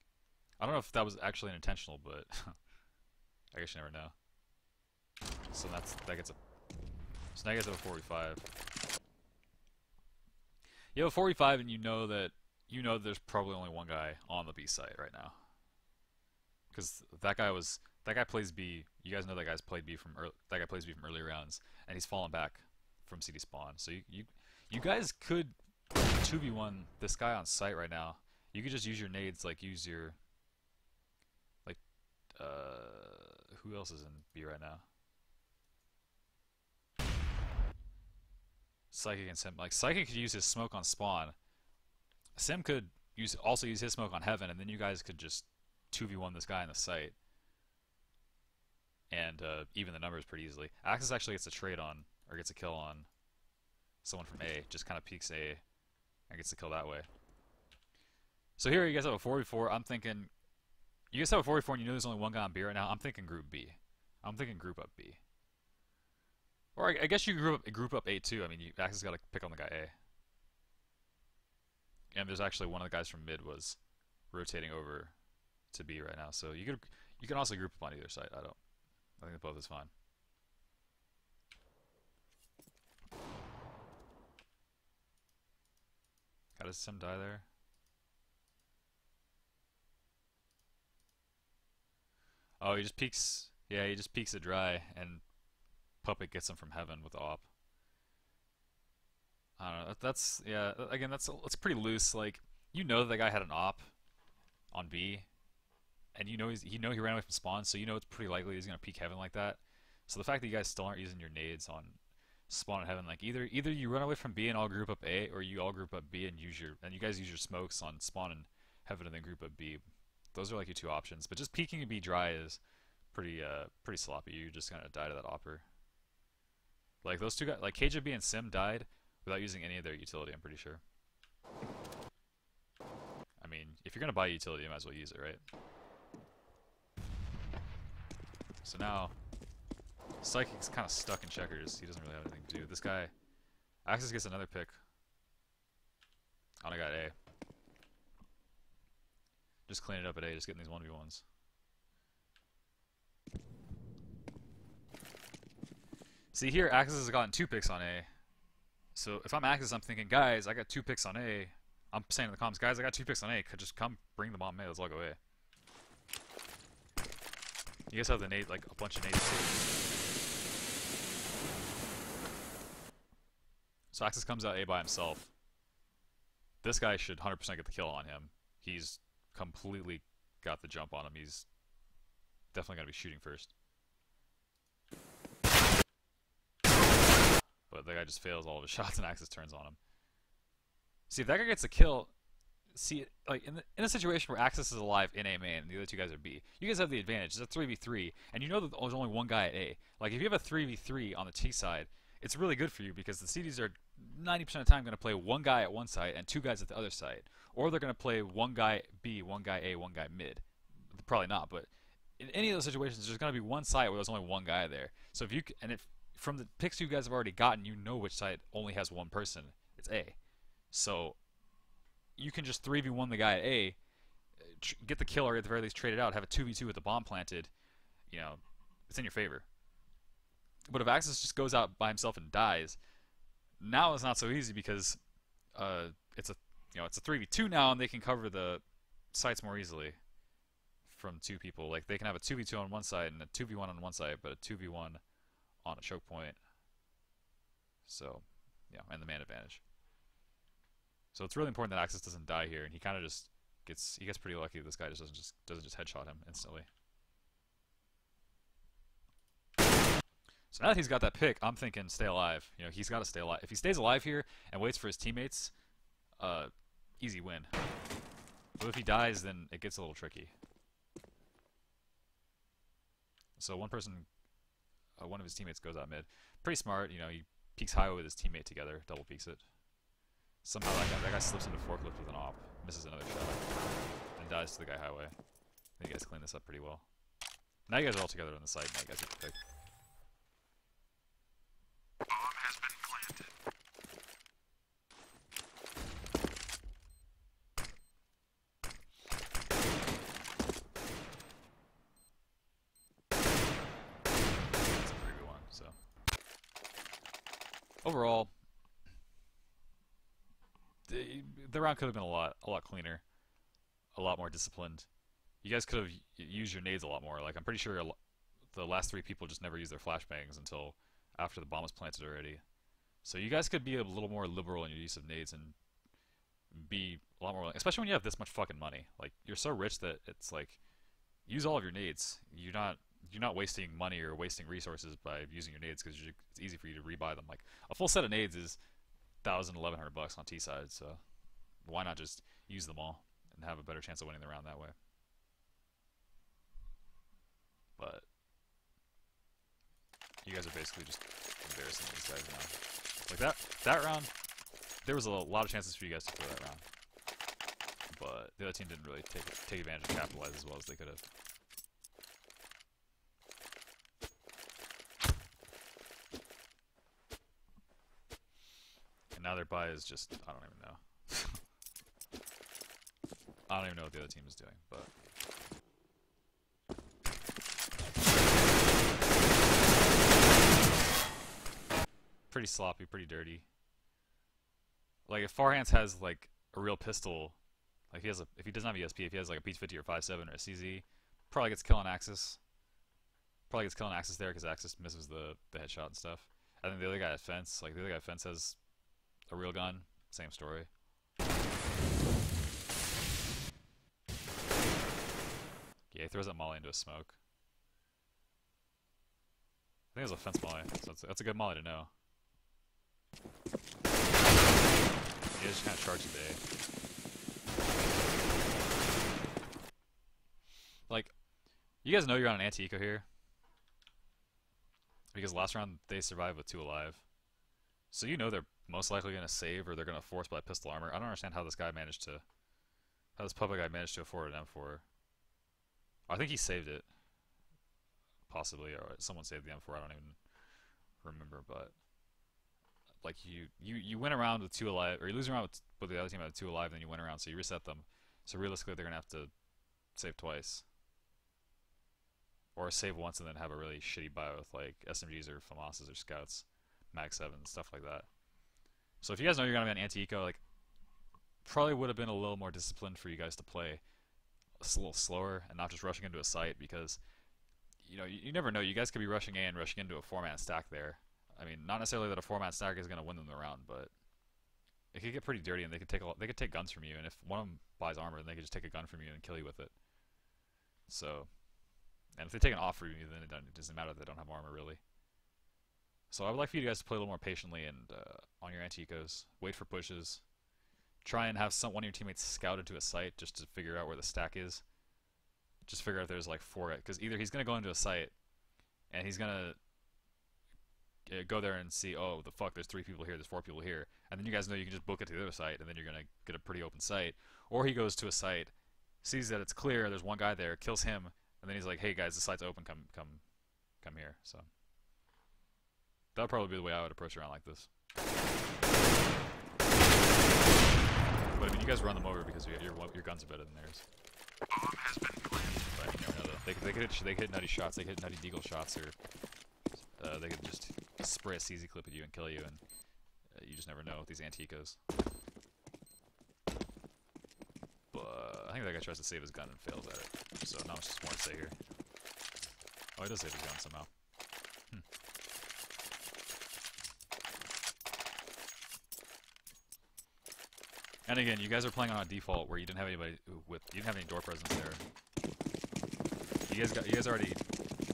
I don't know if that was actually intentional, but I guess you never know. So now you guys have a 4v5. You have a 4v5, and you know that there's probably only one guy on the B site right now. Because that guy plays B. You guys know that guy plays B from early rounds, and he's fallen back from CD spawn. So you guys could 2v1 this guy on site right now. You could just use your nades, like use your who else is in B right now? Psychic and Sim. Like Psychic could use his smoke on spawn. Sim could also use his smoke on Heaven, and then you guys could just 2v1 this guy in the site and even the numbers pretty easily. Axis actually gets a trade on, or gets a kill on someone from A just kind of peeks A and gets the kill that way. So here you guys have a 4v4. I'm thinking, you guys have a 4v4 and you know there's only one guy on B right now. I'm thinking group B. I'm thinking group up B. Or I guess you group up A too. I mean, Axis got to pick on the guy A. And there's actually one of the guys from mid was rotating over to B right now. So you can also group up on either side. I think both is fine. Got his sim die there. Oh, he just peeks. Yeah, he just peeks it dry, and Puppet gets him from heaven with the op. I don't know. That's yeah. Again, that's pretty loose. Like, you know that guy had an op on B, and you know he ran away from spawn, so you know it's pretty likely he's gonna peek heaven like that. So the fact that you guys still aren't using your nades on spawn in heaven, like either you run away from B and all group up A, or you all group up B and you guys use your smokes on spawn in heaven and then group up B. Those are like your two options. But just peeking B dry is pretty sloppy. You're just gonna die to that opper. Like those two guys, like KJB and Sim died without using any of their utility, I'm pretty sure. I mean, if you're gonna buy utility, you might as well use it, right? So now, Psychic's kind of stuck in checkers. He doesn't really have anything to do. This guy, Axis gets another pick on a guy at A. Just clean it up at A, just getting these 1v1s. See here, Axis has gotten 2 picks on A. So if I'm Axis, I'm thinking, guys, I got 2 picks on A. I'm saying in the comments, guys, I got 2 picks on A. Could just come bring the bomb A. Let's all go A. You guys have the nade, like a bunch of nades. So Axis comes out A by himself. This guy should 100% get the kill on him. He's completely got the jump on him. He's definitely going to be shooting first. But the guy just fails all of his shots and Axis turns on him. See, if that guy gets a kill, see, like in a situation where Axis is alive in A main and the other 2 guys are B, you guys have the advantage. It's a 3v3, and you know that there's only one guy at A. Like, if you have a 3v3 on the T side, it's really good for you because the CDs are 90% of the time going to play one guy at one side and 2 guys at the other side. Or they're going to play one guy B, one guy A, one guy mid. Probably not, but in any of those situations, there's going to be one side where there's only one guy there. So if from the picks you guys have already gotten, you know which side only has one person. It's A. So you can just 3v1 the guy at A, get the kill, or at the very least trade it out, have a 2v2 with the bomb planted. You know, it's in your favor. But if Axis just goes out by himself and dies, now it's not so easy because it's a 3v2 now, and they can cover the sites more easily from 2 people. Like, they can have a 2v2 on one side and a 2v1 on one side, but a 2v1 on a choke point. So, yeah, and the man advantage. So it's really important that Axis doesn't die here, and he kind of just gets pretty lucky that this guy doesn't just headshot him instantly. So now that he's got that pick, I'm thinking stay alive. You know, he's got to stay alive. If he stays alive here and waits for his teammates, easy win. But if he dies, then it gets a little tricky. So one of his teammates goes out mid. Pretty smart, you know, he peeks highway with his teammate together, double peeks it. Somehow that guy slips into forklift with an op, misses another shot, and dies to the guy highway. I think you guys clean this up pretty well. Now you guys are all together on the site, now you guys get the pick. Bomb has been planted. It's a 3v1, so. Overall, the round could have been a lot cleaner, a lot more disciplined. You guys could have used your nades a lot more. Like, I'm pretty sure the last 3 people just never used their flashbangs until after the bomb was planted already. So you guys could be a little more liberal in your use of nades and be a lot more, especially when you have this much fucking money. Like, you're so rich that it's like, use all of your nades. You're not wasting money or wasting resources by using your nades because it's easy for you to rebuy them. Like, a full set of nades is $1,100 on T side, so why not just use them all and have a better chance of winning the round that way? But You guys are basically just embarrassing these guys now. Like that round, there was a lot of chances for you guys to kill that round, but the other team didn't really take advantage and capitalize as well as they could have. And now their buy is just, I don't even know. I don't even know what the other team is doing, but. Pretty sloppy, pretty dirty. Like if Farhands has like a real pistol, like if he doesn't have ESP, if he has like a P50 or 5.7 or a CZ, probably gets kill on Axis. Probably gets kill on Axis there because Axis misses the headshot and stuff. I think the other guy at Fence, like the other guy at Fence has a real gun, same story. Yeah, he throws that molly into a smoke. I think it was a Fence molly, so that's a good molly to know. Yeah, just kind of charge the A. Like, you guys know you're on an anti-eco here. Because last round they survived with 2 alive. So you know they're most likely going to save or they're going to force by pistol armor. I don't understand how this public guy managed to afford an M4. I think he saved it. Possibly, or someone saved the M4, I don't even remember, but like you win around with 2 alive, or you lose around with the other team at 2 alive, then you win around, so you reset them. So realistically, they're gonna have to save twice, or save once and then have a really shitty buy with like SMGs or FAMASs or Scouts, Mag 7, stuff like that. So if you guys know you're gonna be on anti-eco, like probably would have been a little more disciplined for you guys to play a little slower and not just rushing into a site, because you know you never know. You guys could be rushing A and rushing into a 4-man stack there. I mean, not necessarily that a 4-man stack is going to win them the round, but it could get pretty dirty, and they could take guns from you. And if one of them buys armor, then they could just take a gun from you and kill you with it. So, and if they take an off for you, then it doesn't matter that they don't have armor really. So I would like for you guys to play a little more patiently and on your anti-ecos, wait for pushes, try and have one of your teammates scout into a site just to figure out where the stack is. Just figure out if there's like 4, because either he's going to go into a site and he's going to go there and see, oh, the fuck, there's 3 people here, there's 4 people here, and then you guys know you can just book it to the other site, and then you're going to get a pretty open site. Or he goes to a site, sees that it's clear, there's one guy there, kills him, and then he's like, hey guys, the site's open, come here. So that would probably be the way I would approach a round like this. But I mean, you guys run them over because your guns are better than theirs. Bomb has been planted. But you never know though. They could hit nutty shots, they could hit nutty deagle shots, or they could just spray a CZ clip at you and kill you, and you just never know with these anti-ecos. But I think that guy tries to save his gun and fails at it, so not much more to say here. Oh, he does save his gun somehow. And again, you guys are playing on a default where you didn't have anybody you didn't have any door presence there. You guys already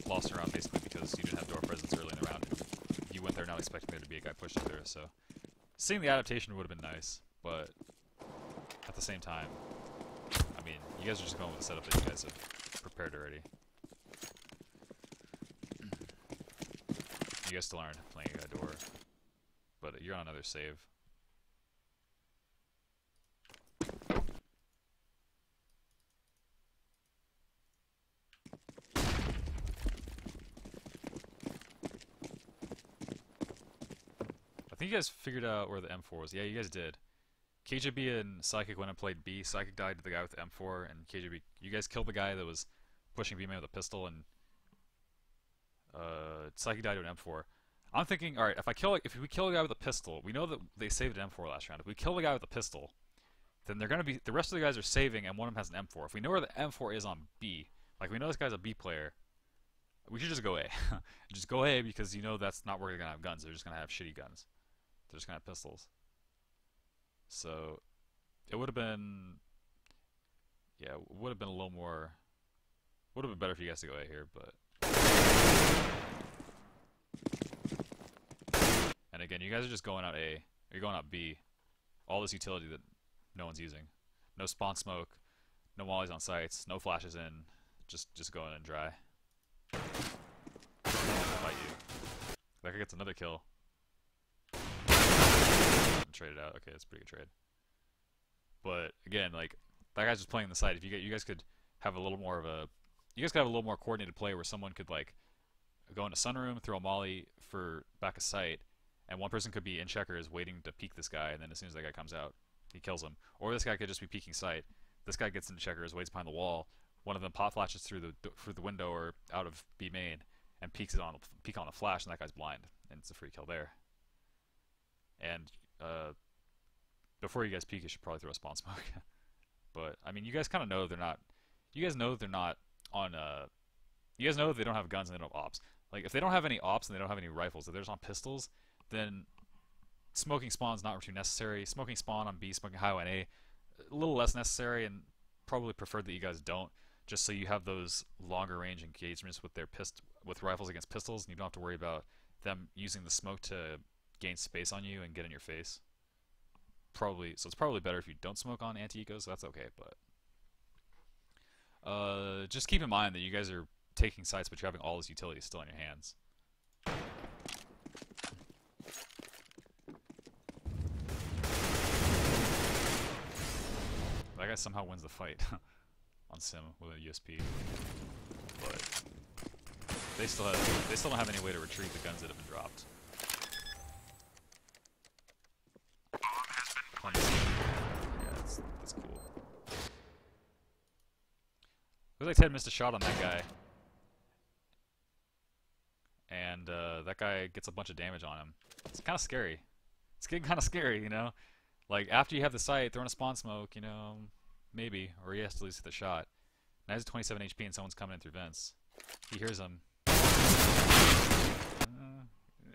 lost a round basically because you didn't have door presence early in the round. You went there not expecting there to be a guy pushing through, so seeing the adaptation would have been nice, but at the same time, I mean, you guys are just going with the setup that you guys have prepared already. You guys still aren't playing a door, but you're on another save. I think you guys figured out where the M4 was. Yeah, you guys did. KJB and Psychic went and played B. Psychic died to the guy with the M4, and KJB, you guys killed the guy that was pushing B-man with a pistol, and Psychic died to an M4. I'm thinking, alright, if we kill a guy with a pistol, we know that they saved an M4 last round. If we kill the guy with a pistol, then they're gonna be, the rest of the guys are saving, and one of them has an M4. If we know where the M4 is on B, like we know this guy's a B player, we should just go A. Just go A, because you know that's not where they're gonna have guns. They're just gonna have shitty guns. They're just gonna have pistols. So it would have been, yeah, would have been a little more, would have been better for you guys to go A here, but. And again, you guys are just going out A, or you're going out B. All this utility that no one's using. No spawn smoke, no mollies on sites, no flashes in, just going in dry. Fight you. That guy gets another kill. Trade it out. Okay, that's a pretty good trade. But again, like that guy's just playing the side. If you guys could have a little more of a, you guys could have a little more coordinated play where someone could like go into sunroom, throw a molly for back of sight, and one person could be in checkers waiting to peek this guy, and then as soon as that guy comes out, he kills him. Or this guy could just be peeking sight. This guy gets into checkers, waits behind the wall. One of them pop flashes through the window or out of B main, and peek on a flash, and that guy's blind, and it's a free kill there. And before you guys peek, you should probably throw a spawn smoke. But I mean, you guys kind of know they're not. You guys know they're not on. You guys know they don't have guns and they don't have ops. Like if they don't have any ops and they don't have any rifles, if they're just on pistols, then smoking spawn's not too necessary. Smoking spawn on B, smoking highway on A, a little less necessary, and probably preferred that you guys don't. Just so you have those longer range engagements with with rifles against pistols, and you don't have to worry about them using the smoke to gain space on you and get in your face. So it's probably better if you don't smoke on anti-ecos, so that's okay, but just keep in mind that you guys are taking sites, but you're having all this utility still in your hands. That guy somehow wins the fight on Sim with a USP, but they still don't have any way to retrieve the guns that have been dropped. Yeah, that's cool. Looks like Ted missed a shot on that guy, and that guy gets a bunch of damage on him. It's kind of scary. It's getting kind of scary, you know. Like after you have the sight, throwing a spawn smoke, you know, maybe, or he has to at least hit the shot. Now he's at 27 HP and someone's coming in through vents. He hears him.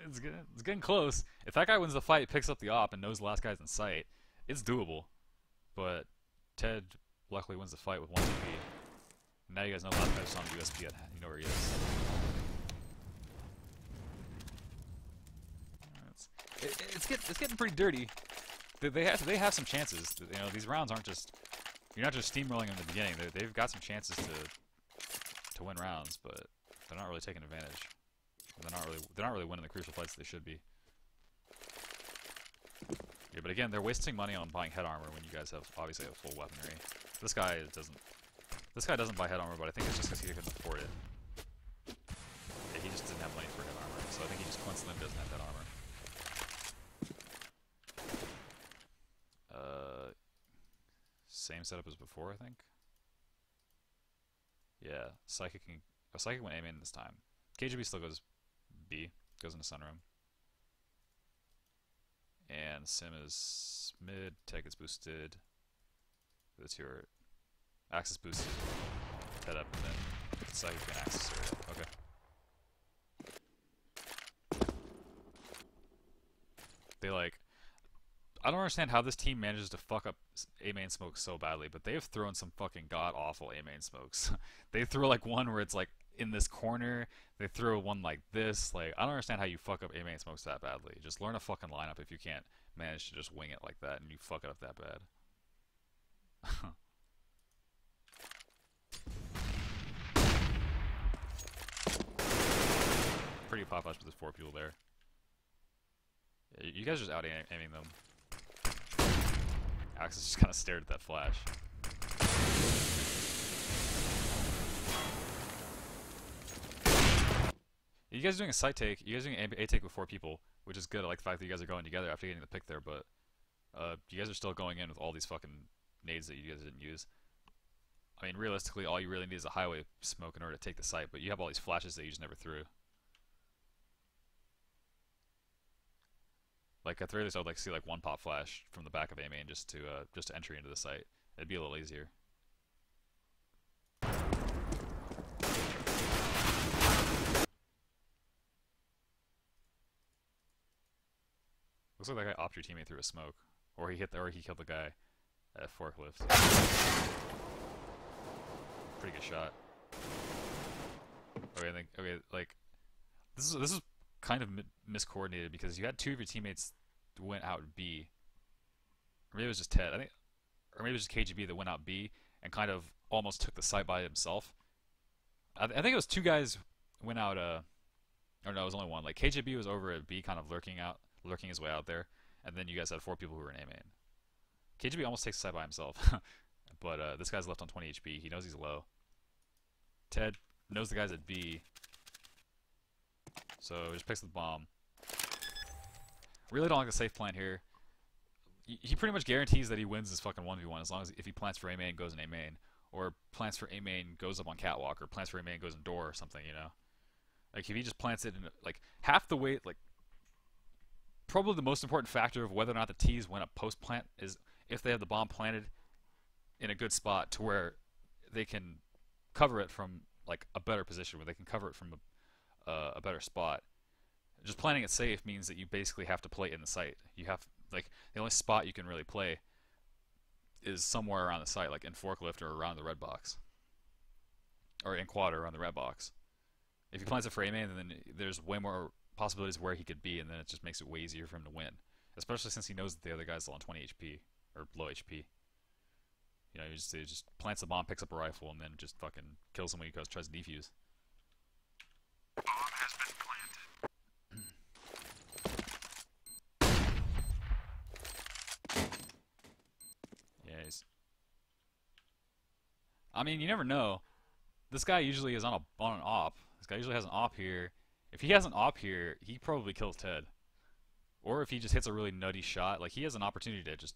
It's getting close. If that guy wins the fight, picks up the op, and knows the last guy's in sight, it's doable. But Ted luckily wins the fight with 1 HP. Now you guys know the last guy's on the USP. You know where he is. It's getting pretty dirty. They have some chances. You know, these rounds aren't just, you're not just steamrolling in the beginning. They've got some chances to win rounds, but they're not really taking advantage. They're not really winning the crucial fights they should be. Yeah, but again, they're wasting money on buying head armor when you guys have obviously have full weaponry. This guy doesn't buy head armor, but I think it's just because he couldn't afford it. Yeah, he just didn't have money for head armor, so I think he just coincidentally doesn't have head armor. Same setup as before, I think. Yeah, Psychic went A main this time. KGB still goes B, goes into sunroom. And Sim is mid, Tech is boosted. That's your Axis boosted. Head up, and then Psychic and Axis are okay. They like, I don't understand how this team manages to fuck up A main smoke so badly, but they have thrown some fucking god awful A main smokes. They throw like one where it's like in this corner. They throw one like this. Like, I don't understand how you fuck up A main smokes that badly. Just learn a fucking lineup if you can't manage to just wing it like that and you fuck it up that bad. Pretty pop-ups, but there's 4 people there. Yeah, you guys are just out aiming them. Axis just kind of stared at that flash. You guys are doing a site take. You guys are doing an A take with 4 people, which is good. I like the fact that you guys are going together after getting the pick there, but you guys are still going in with all these fucking nades that you guys didn't use. I mean, realistically, all you really need is a highway smoke in order to take the site, but you have all these flashes that you just never threw. Like at the very least, I would like to see like one pop flash from the back of A main just to entry into the site. It'd be a little easier. Looks like that guy opted your teammate through a smoke, or he killed the guy at forklift. Pretty good shot. Okay, like this is kind of miscoordinated because you had 2 of your teammates went out B. Or maybe it was just Ted. I think, or maybe it was just KGB that went out B and kind of almost took the site by himself. I think it was 2 guys went out. I Or no, it was only one. Like KJB was over at B, kind of lurking his way out there, and then you guys had 4 people who were in A main. KJB almost takes the side by himself, but this guy's left on 20 HP. He knows he's low. Ted knows the guys at B, so just picks the bomb. Really don't like the safe plan here. He pretty much guarantees that he wins this fucking 1v1 as long as if he plants for A main, goes in A main, or plants for A main, goes up on catwalk, or plants for A main, goes in door or something, you know. Like if he just plants it in like half the way, like probably the most important factor of whether or not the T's win a post plant is if they have the bomb planted in a good spot to where they can cover it from like a better position, where they can cover it from a better spot. Just planting it safe means that you basically have to play in the site. You have like the only spot you can really play is somewhere around the site, like in forklift or around the red box, or in quad or around the red box. If he plants it for A main, then there's way more possibilities where he could be, and then it just makes it way easier for him to win. Especially since he knows that the other guy's on 20 HP or low HP. You know, he just plants the bomb, picks up a rifle, and then just fucking kills him when he tries to defuse. Bomb has been planted. Yeah, I mean, you never know. This guy usually is on an op. This guy usually has an op here. If he has an op here, he probably kills Ted. Or if he just hits a really nutty shot, like he has an opportunity to just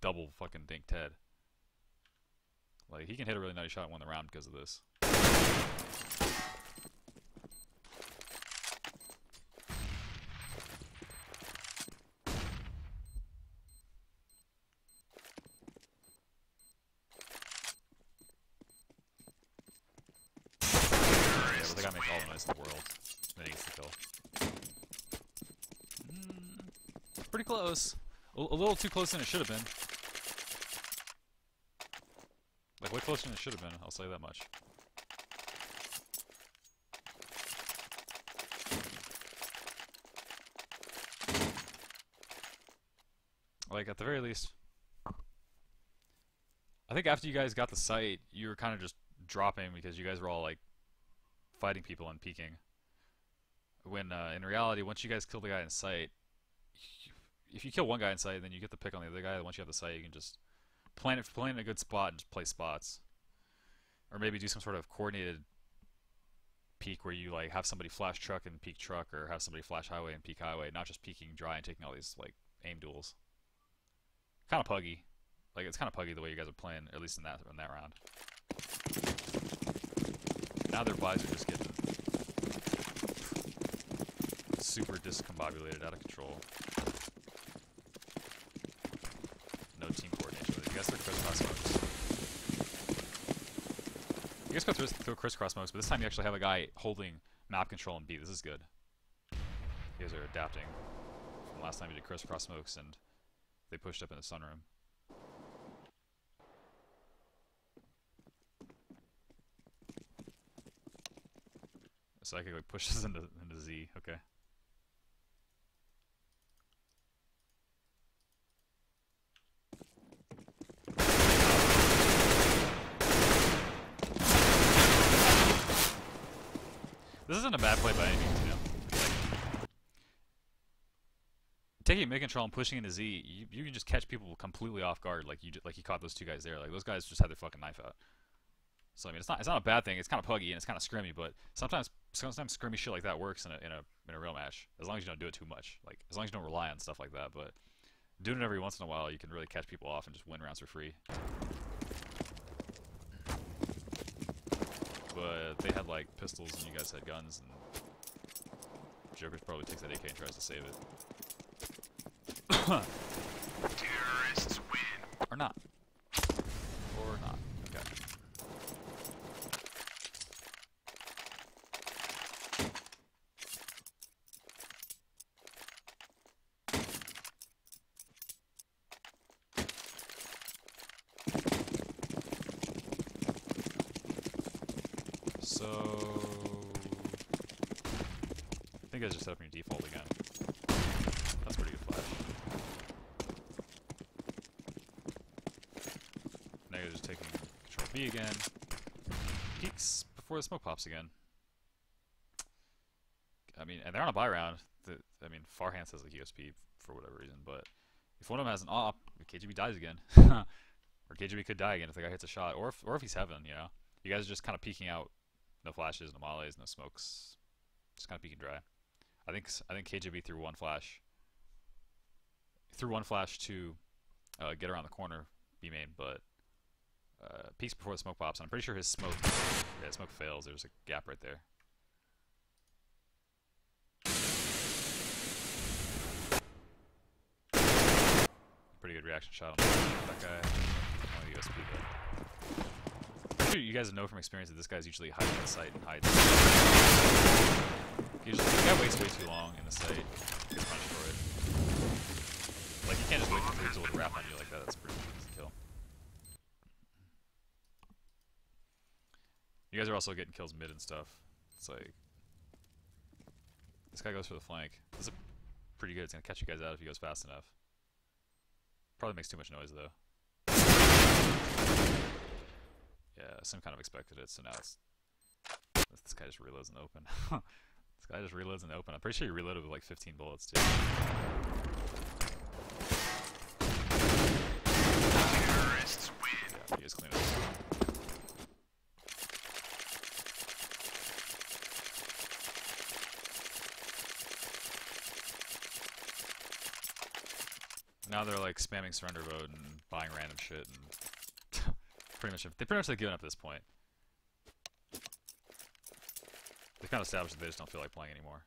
double fucking dink Ted. Like he can hit a really nutty shot and win the round because of this. The guy makes all the noise in the world. Then he gets the kill. Pretty close. A little too close than it should have been. Like, way closer than it should have been, I'll say that much. Like, at the very least, I think after you guys got the site, you were kind of just dropping because you guys were all, like, fighting people and peeking. When in reality, once you guys kill the guy in sight, if you kill one guy in sight, then you get the pick on the other guy. Once you have the sight, you can just plant it in a good spot and just play spots, or maybe do some sort of coordinated peek where you like have somebody flash truck and peek truck, or have somebody flash highway and peek highway, not just peeking dry and taking all these like aim duels. Kind of puggy. Like it's kind of puggy the way you guys are playing, at least in that round. Now their buys are just getting super discombobulated, out of control. No team coordination. You guys throw crisscross smokes. You guys go throw crisscross smokes, but this time you actually have a guy holding map control and B. This is good. You guys are adapting from last time you did crisscross smokes and they pushed up in the sunroom. So I could like push this into Z, okay. This isn't a bad play by any means, you know. Like, taking mid control and pushing into Z, you can just catch people completely off guard, like you caught those two guys there. Like those guys just had their fucking knife out. So I mean, it's not a bad thing. It's kind of puggy and it's kind of scrimmy, but sometimes scrimmy shit like that works in a real match, as long as you don't do it too much. Like as long as you don't rely on stuff like that. But doing it every once in a while, you can really catch people off and just win rounds for free. But they had like pistols and you guys had guns, and Joker's probably takes that AK and tries to save it. Terrorists win. Or not. Or not. Okay. So I think I just set up your default again. That's pretty good flash. Now you're just taking control B again. Peeks before the smoke pops again. I mean, and they're on a buy round. I mean, Farhand has like USP for whatever reason, but if one of them has an op, KGB dies again. Or KGB could die again if the guy hits a shot, or if he's heaven, you know. You guys are just kind of peeking out, no flashes, no mollies, no smokes, just kind of peeking dry. I think KGB threw one flash to get around the corner, B main, but peeks before the smoke pops. And I'm pretty sure his smoke, yeah, smoke fails. There's a gap right there. Pretty good reaction shot on that guy. Only USP though. I'm sure you guys know from experience that this guy's usually hiding in the site and hides. Usually, the guy waits way too long in the site. Gets punished for it. Like, you can't just wait for 3 tool to wrap on you like that. That's pretty easy to kill. You guys are also getting kills mid and stuff. It's like, this guy goes for the flank. This is pretty good. It's gonna catch you guys out if he goes fast enough. Probably makes too much noise though. Yeah, Sim kind of expected it, so now it's... This guy just reloads in the open. This guy just reloads in the open. I'm pretty sure he reloaded with like 15 bullets too. Terrorists win. Yeah, he is clean up. Now they're like spamming surrender vote and buying random shit and they pretty much have given up at this point. They've kind of established that they just don't feel like playing anymore.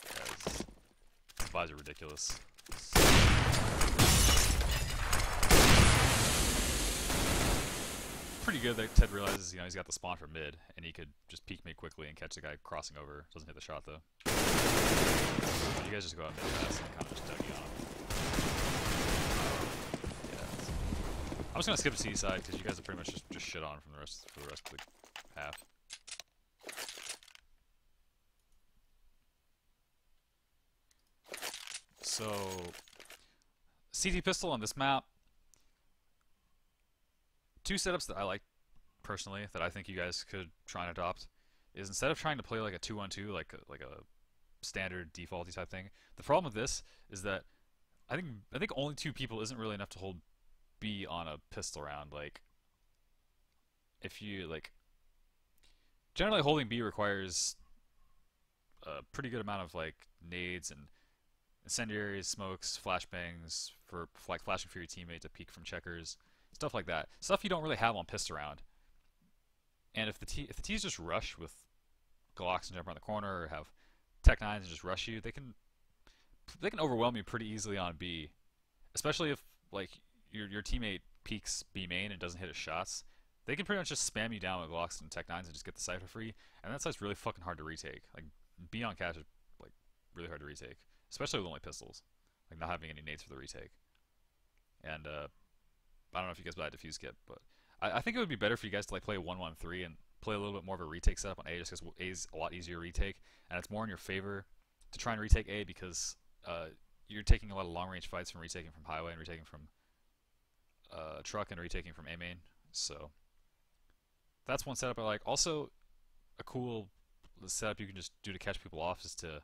Because the buys are ridiculous. Pretty good that Ted realizes, you know, he's got the spawn for mid, and he could just peek mid quickly and catch the guy crossing over. Doesn't hit the shot though. You guys just go out mid fast and kind of just Dougie on him. Yeah. I'm just gonna skip to C side because you guys have pretty much just shit on him for the rest of the half. So, CT pistol on this map. 2 setups that I like personally that I think you guys could try and adopt is instead of trying to play like a 2-1-2 like a standard defaulty type thing. The problem with this is that I think only 2 people isn't really enough to hold B on a pistol round. Like, if you like, generally holding B requires a pretty good amount of like nades and incendiaries, smokes, flashbangs for like flashing for your teammate to peek from checkers, stuff like that. Stuff you don't really have on pistol round. And if the T's just rush with Glocks and jump around the corner, or have Tech 9s and just rush you, they can overwhelm you pretty easily on B. Especially if like your teammate peeks B main and doesn't hit his shots. They can pretty much just spam you down with Glocks and Tech 9s and just get the Cypher free. And that site's really fucking hard to retake. Like, B on cash is like really hard to retake. Especially with only pistols. Like, not having any nades for the retake. And I don't know if you guys buy a defuse kit, but I think it would be better for you guys to like play 1-1-3 and play a little bit more of a retake setup on A, just because A is a lot easier to retake, and it's more in your favor to try and retake A because you're taking a lot of long-range fights from retaking from highway and retaking from truck and retaking from A main. So that's one setup I like. Also, a cool setup you can just do to catch people off is to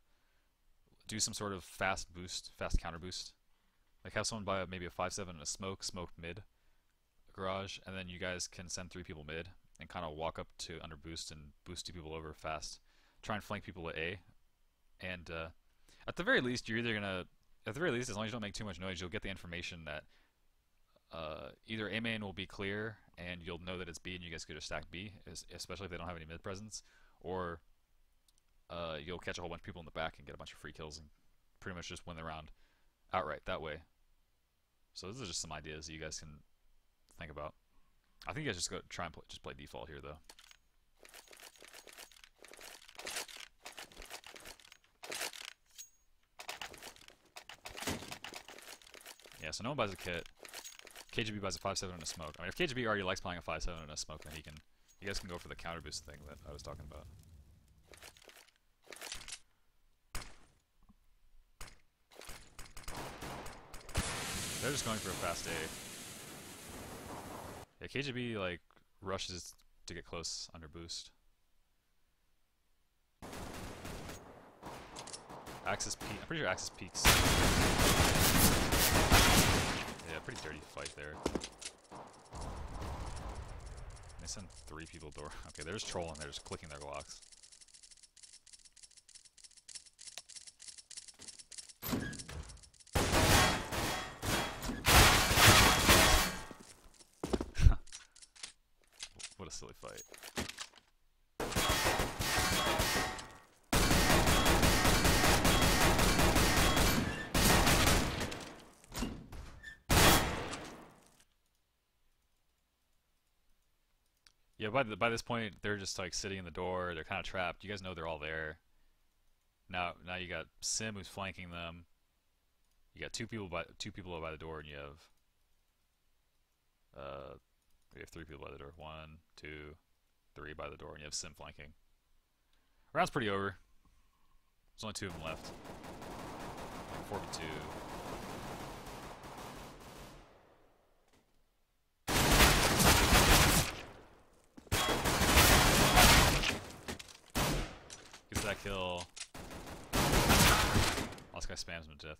do some sort of fast counter boost. Like have someone buy maybe a 5.7 and a smoke mid garage, and then you guys can send 3 people mid and kind of walk up to under boost and boost 2 people over fast. Try and flank people at A. And at the very least, as long as you don't make too much noise, you'll get the information that either A main will be clear and you'll know that it's B and you guys could just stack B, especially if they don't have any mid presence, or you'll catch a whole bunch of people in the back and get a bunch of free kills and pretty much just win the round outright that way. So these are just some ideas that you guys can think about. I think you guys just go try and play default here though. Yeah, so no one buys a kit. KGB buys a 5.7 and a smoke. I mean, if KGB already likes playing a 5.7 and a smoke, then you guys can go for the counter boost thing that I was talking about. They're just going for a fast A. Yeah, KGB like rushes to get close under boost. Axis peak. I'm pretty sure Axis peaks. Yeah, pretty dirty fight there. They send 3 people door. Okay, they're just trolling. They're just clicking their Glocks. What a silly fight. Yeah, by this point, they're just like sitting in the door. They're kind of trapped. You guys know they're all there. Now you got Sim who's flanking them. You got two people by the door, and you have 3 people by the door. 1, 2, 3 by the door, and you have Sim flanking. Round's pretty over. There's only 2 of them left. 4v2. Gets that kill. Last guy spams him to death.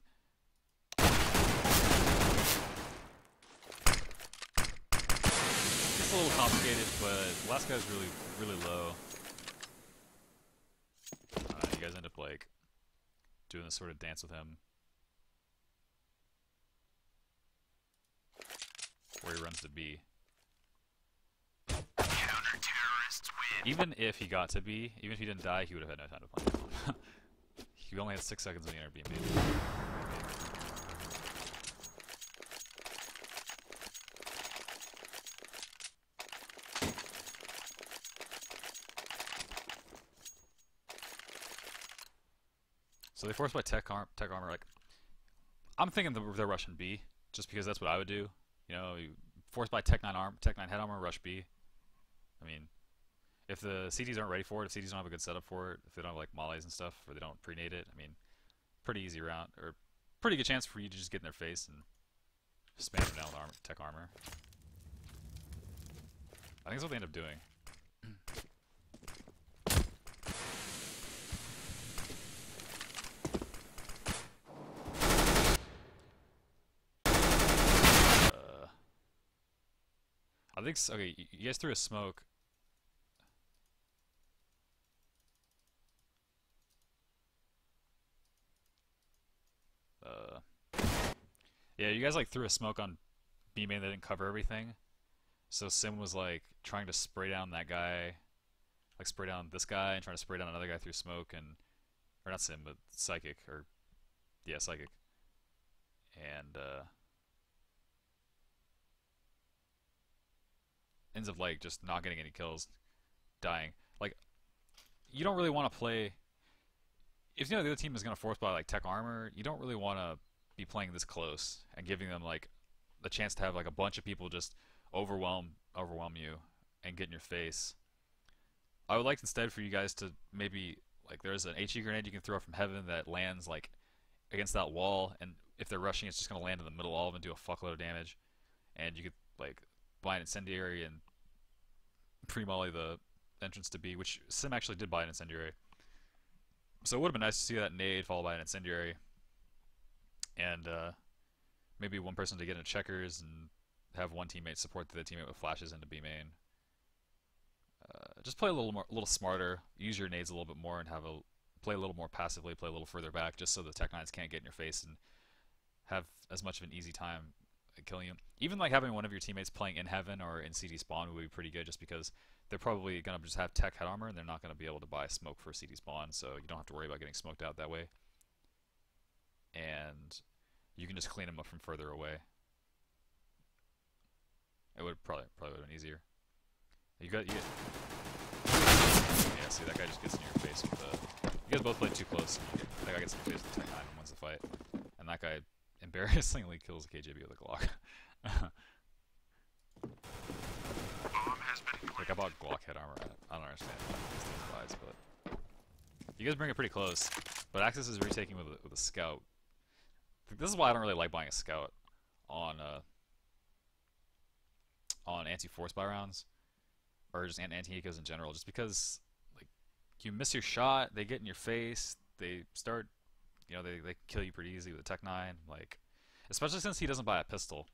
It's a little complicated, but last guy's really low. You guys end up like doing this sort of dance with him, where he runs to B. Counter-terrorists win. Even if he got to B, even if he didn't die, he would have had no time to plant. He only had 6 seconds in the inner beam. So they forced by tech armor. Like, I'm thinking they're rushing B, just because that's what I would do. You know, forced by Tech 9 head armor, rush B. I mean, if the CDs aren't ready for it, if CDs don't have a good setup for it, if they don't have like mollies and stuff, or they don't pre-nade it, I mean, pretty easy round, or pretty good chance for you to just get in their face and spam them down with tech armor. I think that's what they end up doing. I think okay. You guys threw a smoke. Yeah, you guys like threw a smoke on B main that didn't cover everything. So Sim was like trying to spray down that guy, like spray down this guy and trying to spray down another guy through smoke, and or not Sim, but Psychic, or yeah, Psychic, and ends up like just not getting any kills, dying. Like, you don't really want to play. If you know the other team is going to force buy like tech armor, you don't really want to be playing this close and giving them like the chance to have like a bunch of people just overwhelm you and get in your face. I would like instead for you guys to maybe like there's an HE grenade you can throw from heaven that lands like against that wall, and if they're rushing, it's just going to land in the middle of all of them and do a fuckload of damage, and you could like buy an incendiary and pre-molly the entrance to B, which Sim actually did buy an incendiary. So it would have been nice to see that nade followed by an incendiary, and maybe one person to get into checkers and have one teammate support the teammate with flashes into B main. Just play a little smarter. Use your nades a little bit more, and play a little more passively. Play a little further back, just so the Tech 9s can't get in your face and have as much of an easy time killing you. Even like having one of your teammates playing in heaven or in CD spawn would be pretty good, just because they're probably gonna just have tech head armor and they're not gonna be able to buy smoke for CD spawn, so you don't have to worry about getting smoked out that way. And you can just clean them up from further away. It would probably would have been easier. Yeah, see, that guy just gets in your face with the. You guys both played too close. That guy gets in your face with the Tech 9 and wins the fight, and that guy embarrassingly kills the KJB with a Glock. Like, I bought Glock head armor. I don't understand these things buys, but you guys bring it pretty close. But Axis is retaking with a scout. This is why I don't really like buying a scout on anti-force buy rounds, or just anti-ecos in general, just because like you miss your shot, they get in your face, they start You know, they kill you pretty easy with a Tech 9. Like, especially since he doesn't buy a pistol.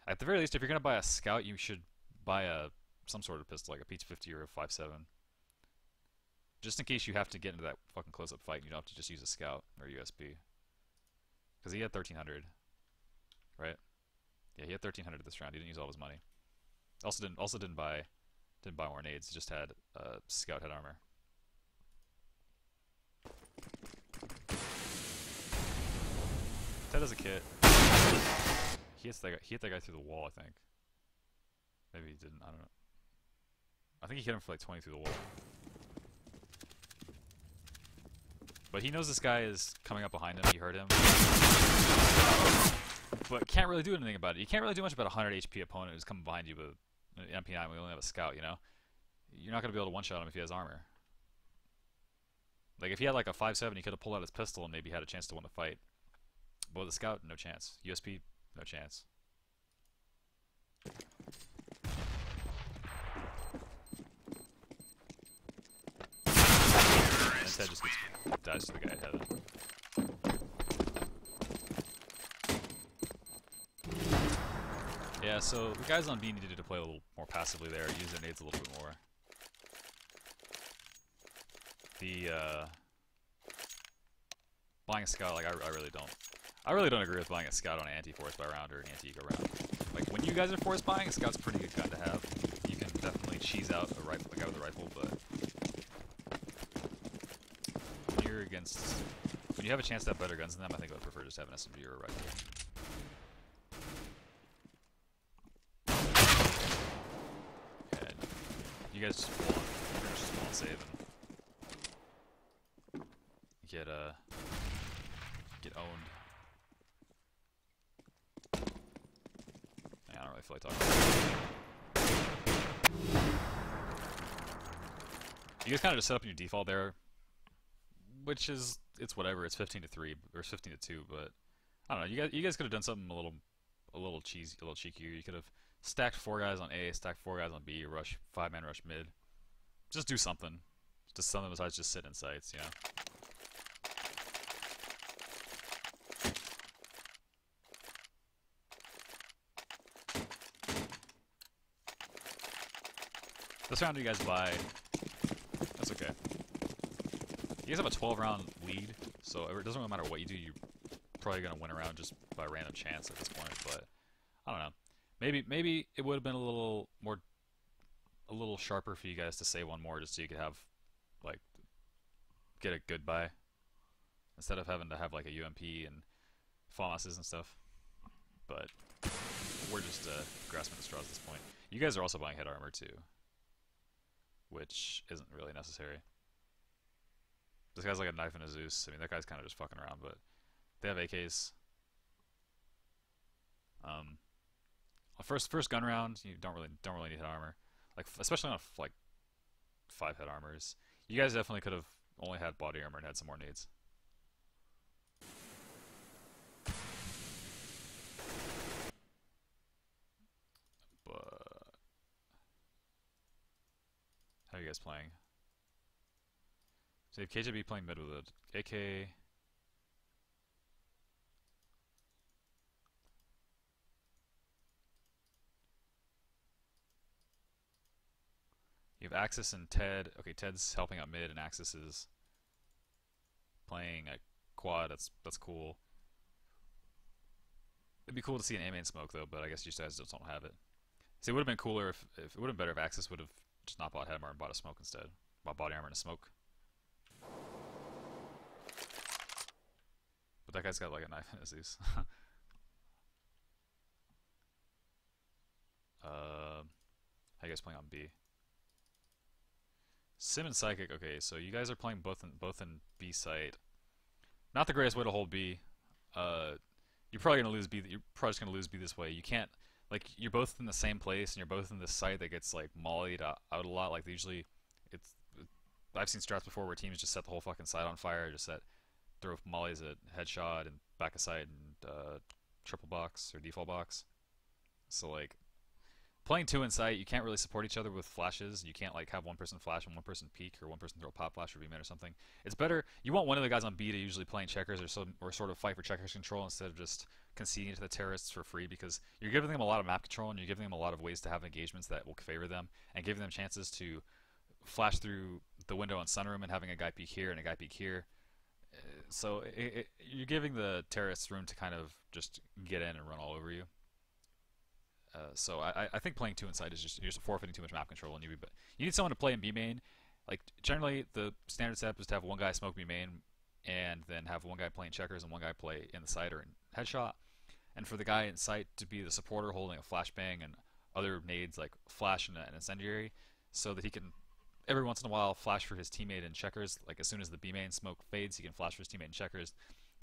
At the very least, if you're gonna buy a scout, you should buy some sort of pistol, like a P250 or a 5.7, just in case you have to get into that fucking close-up fight and you don't have to just use a scout or USB. Because he had 1300, right? Yeah, he had 1300 this round. He didn't use all his money. Also didn't buy more nades. He just had scout head armor. Ted has a kit. He hit that guy through the wall, I think. Maybe he didn't. I don't know. I think he hit him for like 20 through the wall. But he knows this guy is coming up behind him. He heard him. But can't really do anything about it. You can't really do much about a 100 HP opponent who's coming behind you with an MP9 when we only have a scout, you know? You're not going to be able to one-shot him if he has armor. Like, if he had like a 5.7, he could have pulled out his pistol and maybe had a chance to win the fight. But with a scout, no chance. USP, no chance. And Ted just dies to the guy ahead of him. Yeah, so the guys on B needed to play a little more passively there, use their nades a little bit more. The buying a scout, like I really don't agree with buying a scout on an anti-force buy round or an anti-eco round. Like when you guys are force buying, a scout's a pretty good gun to have. You can definitely cheese out a guy with a rifle, but when you have a chance to have better guns than them, I think I would prefer just have an SMG or a rifle. You guys just want to save and get owned. Yeah, I don't really feel like talking about it. You guys kind of just set up your default there, which is it's whatever. It's 15-3 or 15-2, but I don't know. You guys could have done something a little cheesy, a little cheekier. You could have stacked 4 guys on A, stacked 4 guys on B, rush 5-man rush mid. Just do something. Just something besides just sit in sights, you know? This round you guys buy. That's okay. You guys have a 12-round lead, so it doesn't really matter what you do. You're probably going to win a round just by random chance at this point, but I don't know. Maybe it would have been a little sharper for you guys to say one more just so you could have, like, get a good buy. Instead of having to have, like, a UMP and FAMASs and stuff. But we're just grasping at straws at this point. You guys are also buying head armor, too. Which isn't really necessary. This guy's like a knife and a Zeus. I mean, that guy's kind of just fucking around, but they have AKs. First gun round, you don't really need head armor, like especially on like 5 head armors. You guys definitely could have only had body armor and had some more nades. But how are you guys playing? So you have KJB playing mid with an AK. You have Axis and Ted. Okay, Ted's helping out mid, and Axis is playing a quad. That's cool. It'd be cool to see an A-main smoke though, but I guess you guys just don't have it. See, it would have been cooler if it would have been better if Axis would have just not bought head armor and bought a smoke instead. Bought body armor and a smoke. But that guy's got like a knife in his Zeus. How you guys playing on B? Sim and Psychic. Okay, so you guys are playing both in B site. Not the greatest way to hold B. You're probably gonna lose B. You're probably just gonna lose B this way. You can't, like, you're both in the same place and you're both in this site that gets like mollied out a lot. Like usually, I've seen strats before where teams just set the whole fucking site on fire, just throw mollies at headshot and back of sight and triple box or default box. So like, playing two in sight, you can't really support each other with flashes. You can't like have one person flash and one person peek, or one person throw a pop flash or B-man or something. It's better. You want one of the guys on B to usually playing checkers or sort of fight for checkers control instead of just conceding to the terrorists for free, because you're giving them a lot of map control and you're giving them a lot of ways to have engagements that will favor them, and giving them chances to flash through the window on Sunroom and having a guy peek here and a guy peek here. So you're giving the terrorists room to kind of just get in and run all over you. So I think playing two inside is just, you're just forfeiting too much map control, and you need someone to play in B main. Like generally, the standard setup is to have one guy smoke B main, and then have one guy playing checkers and one guy play in the side or in headshot, and for the guy in sight to be the supporter holding a flashbang and other nades like flash and an incendiary, so that he can every once in a while flash for his teammate in checkers. Like as soon as the B main smoke fades, he can flash for his teammate in checkers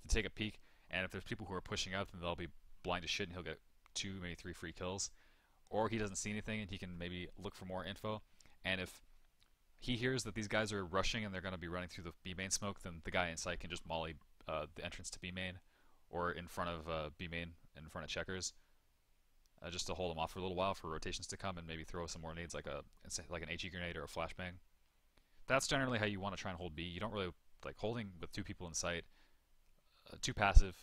to take a peek. And if there's people who are pushing up, then they'll be blind as shit, and he'll get 2, maybe 3 free kills. Or he doesn't see anything and he can maybe look for more info. And if he hears that these guys are rushing and they're going to be running through the B main smoke, then the guy inside can just molly the entrance to B main, or in front of B main, in front of checkers, just to hold them off for a little while for rotations to come, and maybe throw some more nades like an HE grenade or a flashbang. That's generally how you want to try and hold B. You don't really like holding with 2 people in sight. Too passive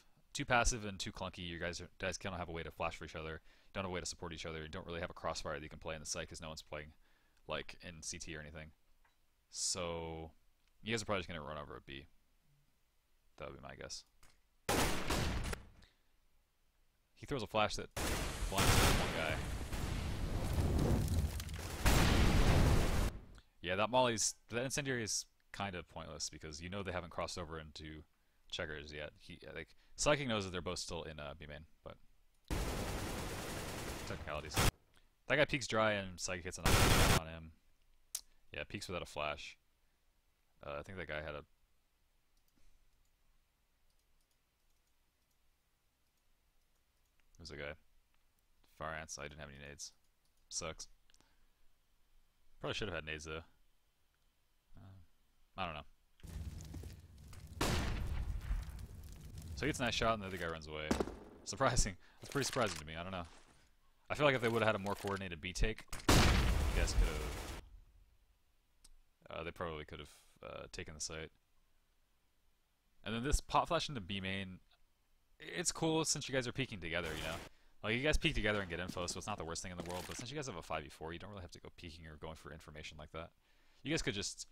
and too clunky. You guys can't have a way to flash for each other. You don't have a way to support each other. You don't really have a crossfire that you can play in the site because no one's playing like in CT or anything. So you guys are probably just gonna run over a B. That would be my guess. He throws a flash that blinds one guy. Yeah, that incendiary is kind of pointless because you know they haven't crossed over into checkers yet. Psychic knows that they're both still in B main, but technicalities. That guy peeks dry and Psychic hits another on him. Yeah, peeks without a flash. I think that guy had a... Who's the guy? Fire ants. I didn't have any nades. Sucks. Probably should have had nades though. I don't know. So he gets a nice shot and the other guy runs away. Surprising. That's pretty surprising to me. I don't know. I feel like if they would have had a more coordinated B take, you guys could have... they probably could have taken the site. And then this pop flash into B main, it's cool since you guys are peeking together, you know? Like, you guys peek together and get info, so it's not the worst thing in the world, but since you guys have a 5v4, you don't really have to go peeking or going for information like that. You guys could just...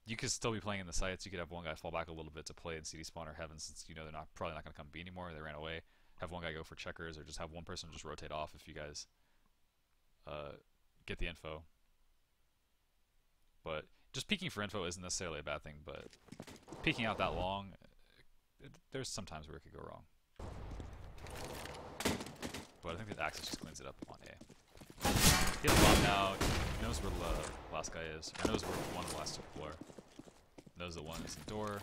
you could still be playing in the sites. You could have one guy fall back a little bit to play in CD spawn or heaven, since you know they're probably not going to come B anymore, they ran away. Have one guy go for checkers, or just have one person just rotate off if you guys get the info. But just peeking for info isn't necessarily a bad thing, but peeking out that long, there's some times where it could go wrong. But I think the Axis just cleans it up on A. He has a bomb now. He knows where the last guy is. Or knows where one of the last 2 people are. Knows that one is the door.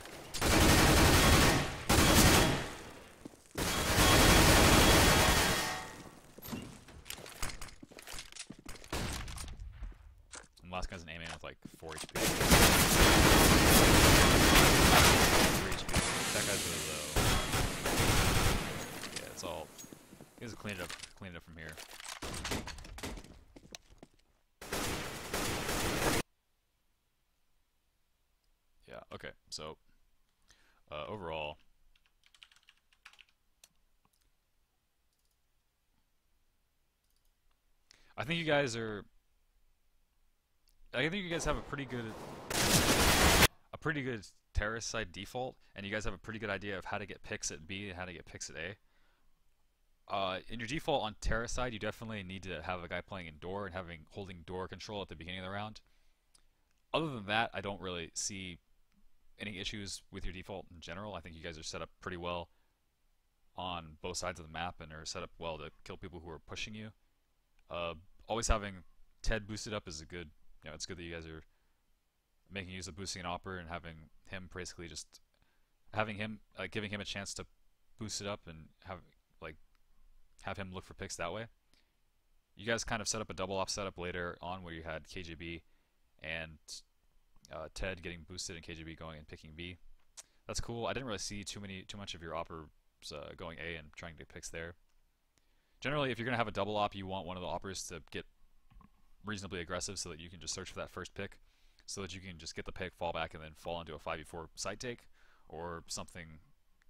And the last guy's an A-man with like 4 HP. 3 HP. That guy's really low. Yeah, it's all... He has to clean it up from here. Yeah, okay, so overall, I think you guys have a pretty good terrorist side default, and you guys have a pretty good idea of how to get picks at B and how to get picks at A. In your default on terrorist side, you definitely need to have a guy playing in door and holding door control at the beginning of the round. Other than that, I don't really see any issues with your default in general. I think you guys are set up pretty well on both sides of the map and are set up well to kill people who are pushing you. Always having Ted boosted up is a good, it's good that you guys are making use of boosting an Opper and having him basically just having him, giving him a chance to boost it up and have him look for picks that way. You guys kind of set up a double op setup later on where you had KJB and Ted getting boosted and KJB going and picking B. That's cool. I didn't really see too much of your Oppers going A and trying to get picks there. Generally, if you're going to have a double op, you want one of the oppers to get reasonably aggressive so that you can just search for that first pick, so that you can just get the pick, fall back, and then fall into a 5v4 side take, or something,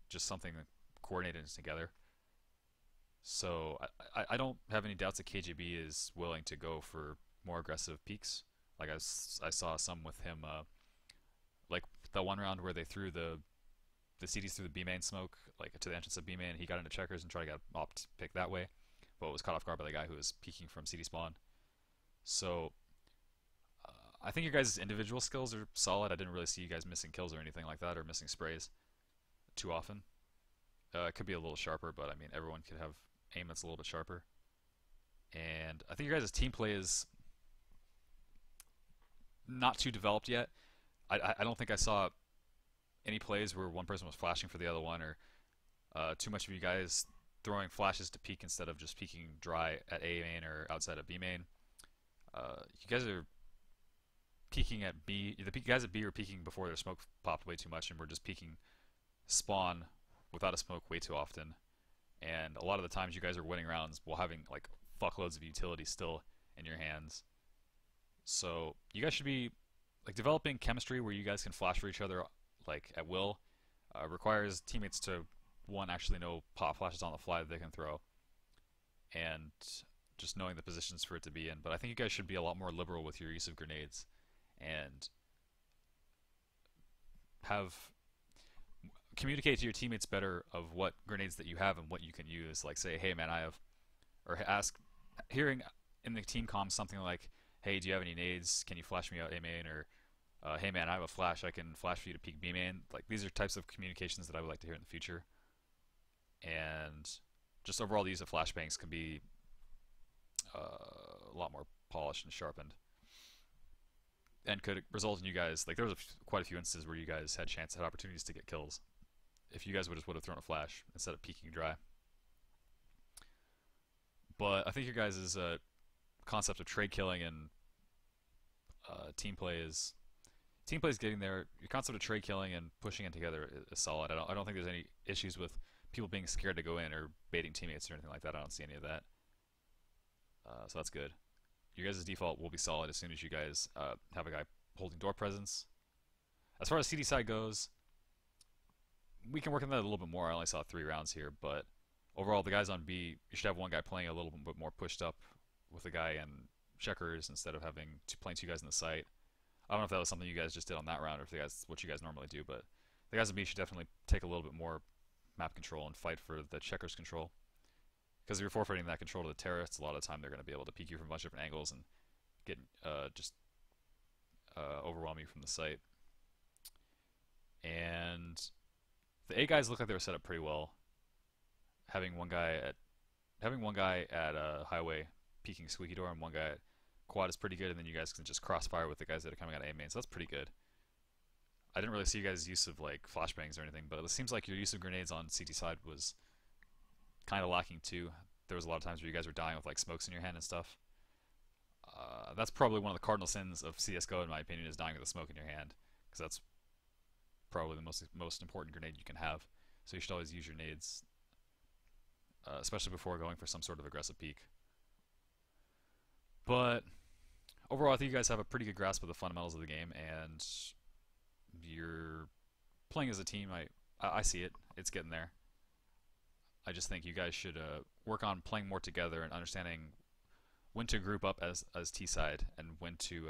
just something coordinated together. So I don't have any doubts that KJB is willing to go for more aggressive peaks. Like I saw some with him, like the one round where they threw the CDs through the B main smoke, like to the entrance of B main. He got into checkers and tried to get opt pick that way, but was caught off guard by the guy who was peeking from CD spawn. So I think your guys' individual skills are solid. I didn't really see you guys missing kills or anything like that, or missing sprays too often. It could be a little sharper, but I mean everyone could have aim that's a little bit sharper. And I think your guys' team play is not too developed yet. I don't think I saw any plays where one person was flashing for the other one, or too much of you guys throwing flashes to peek instead of just peeking dry at A main or outside of B main. You guys are peeking at B. The guys at B are peeking before their smoke popped way too much, and we're just peeking spawn without a smoke way too often. And a lot of the times you guys are winning rounds while having like fuckloads of utility still in your hands. So you guys should be like developing chemistry where you guys can flash for each other like at will. Requires teammates to one actually know pop flashes on the fly that they can throw, and just knowing the positions for it to be in. But I think you guys should be a lot more liberal with your use of grenades, and have communicate to your teammates better of what grenades that you have and what you can use. Like say, hey man, I have, or ask, hearing in the team comms something like, hey, do you have any nades? Can you flash me out A main? Or hey man, I have a flash. I can flash for you to peek B main. Like these are types of communications that I would like to hear in the future. And just overall, the use of flashbangs can be a lot more polished and sharpened, and could result in you guys like there was quite a few instances where you guys had opportunities to get kills if you guys would have thrown a flash instead of peeking dry. But I think your guys' concept of trade killing and team play is getting there. Your concept of trade killing and pushing it together is solid. I don't think there's any issues with people being scared to go in or baiting teammates or anything like that. I don't see any of that. So that's good. Your guys' default will be solid as soon as you guys have a guy holding door presence. As far as CD side goes, we can work on that a little bit more. I only saw 3 rounds here, but overall, the guys on B, you should have one guy playing a little bit more pushed up with a guy in checkers instead of playing 2 guys in the site. I don't know if that was something you guys just did on that round or if that's what you guys normally do, but the guys on B should definitely take a little bit more map control and fight for the checkers control. Because if you're forfeiting that control to the terrorists, a lot of the time they're going to be able to peek you from a bunch of different angles and get just overwhelm you from the site. And the A guys look like they were set up pretty well. Having one guy at highway peeking squeaky door and one guy at quad is pretty good, and then you guys can just crossfire with the guys that are coming out of A main, so that's pretty good. I didn't really see you guys' use of like flashbangs or anything, but it seems like your use of grenades on CT side was kind of lacking too. There was a lot of times where you guys were dying with like smokes in your hand and stuff. That's probably one of the cardinal sins of CS:GO, in my opinion, is dying with a smoke in your hand, because that's probably the most important grenade you can have. So you should always use your nades, especially before going for some sort of aggressive peek. But overall, I think you guys have a pretty good grasp of the fundamentals of the game, and you're playing as a team. I see it. It's getting there. I just think you guys should work on playing more together and understanding when to group up as T-side and when to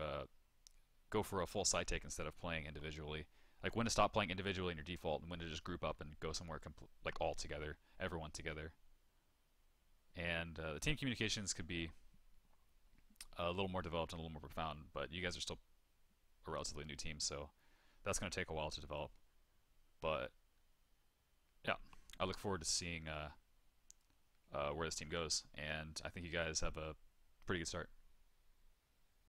go for a full side take instead of playing individually. Like when to stop playing individually in your default and when to just group up and go somewhere like all together, everyone together. And the team communications could be a little more developed and a little more profound, but you guys are still a relatively new team, so that's going to take a while to develop. But yeah, I look forward to seeing where this team goes, and I think you guys have a pretty good start.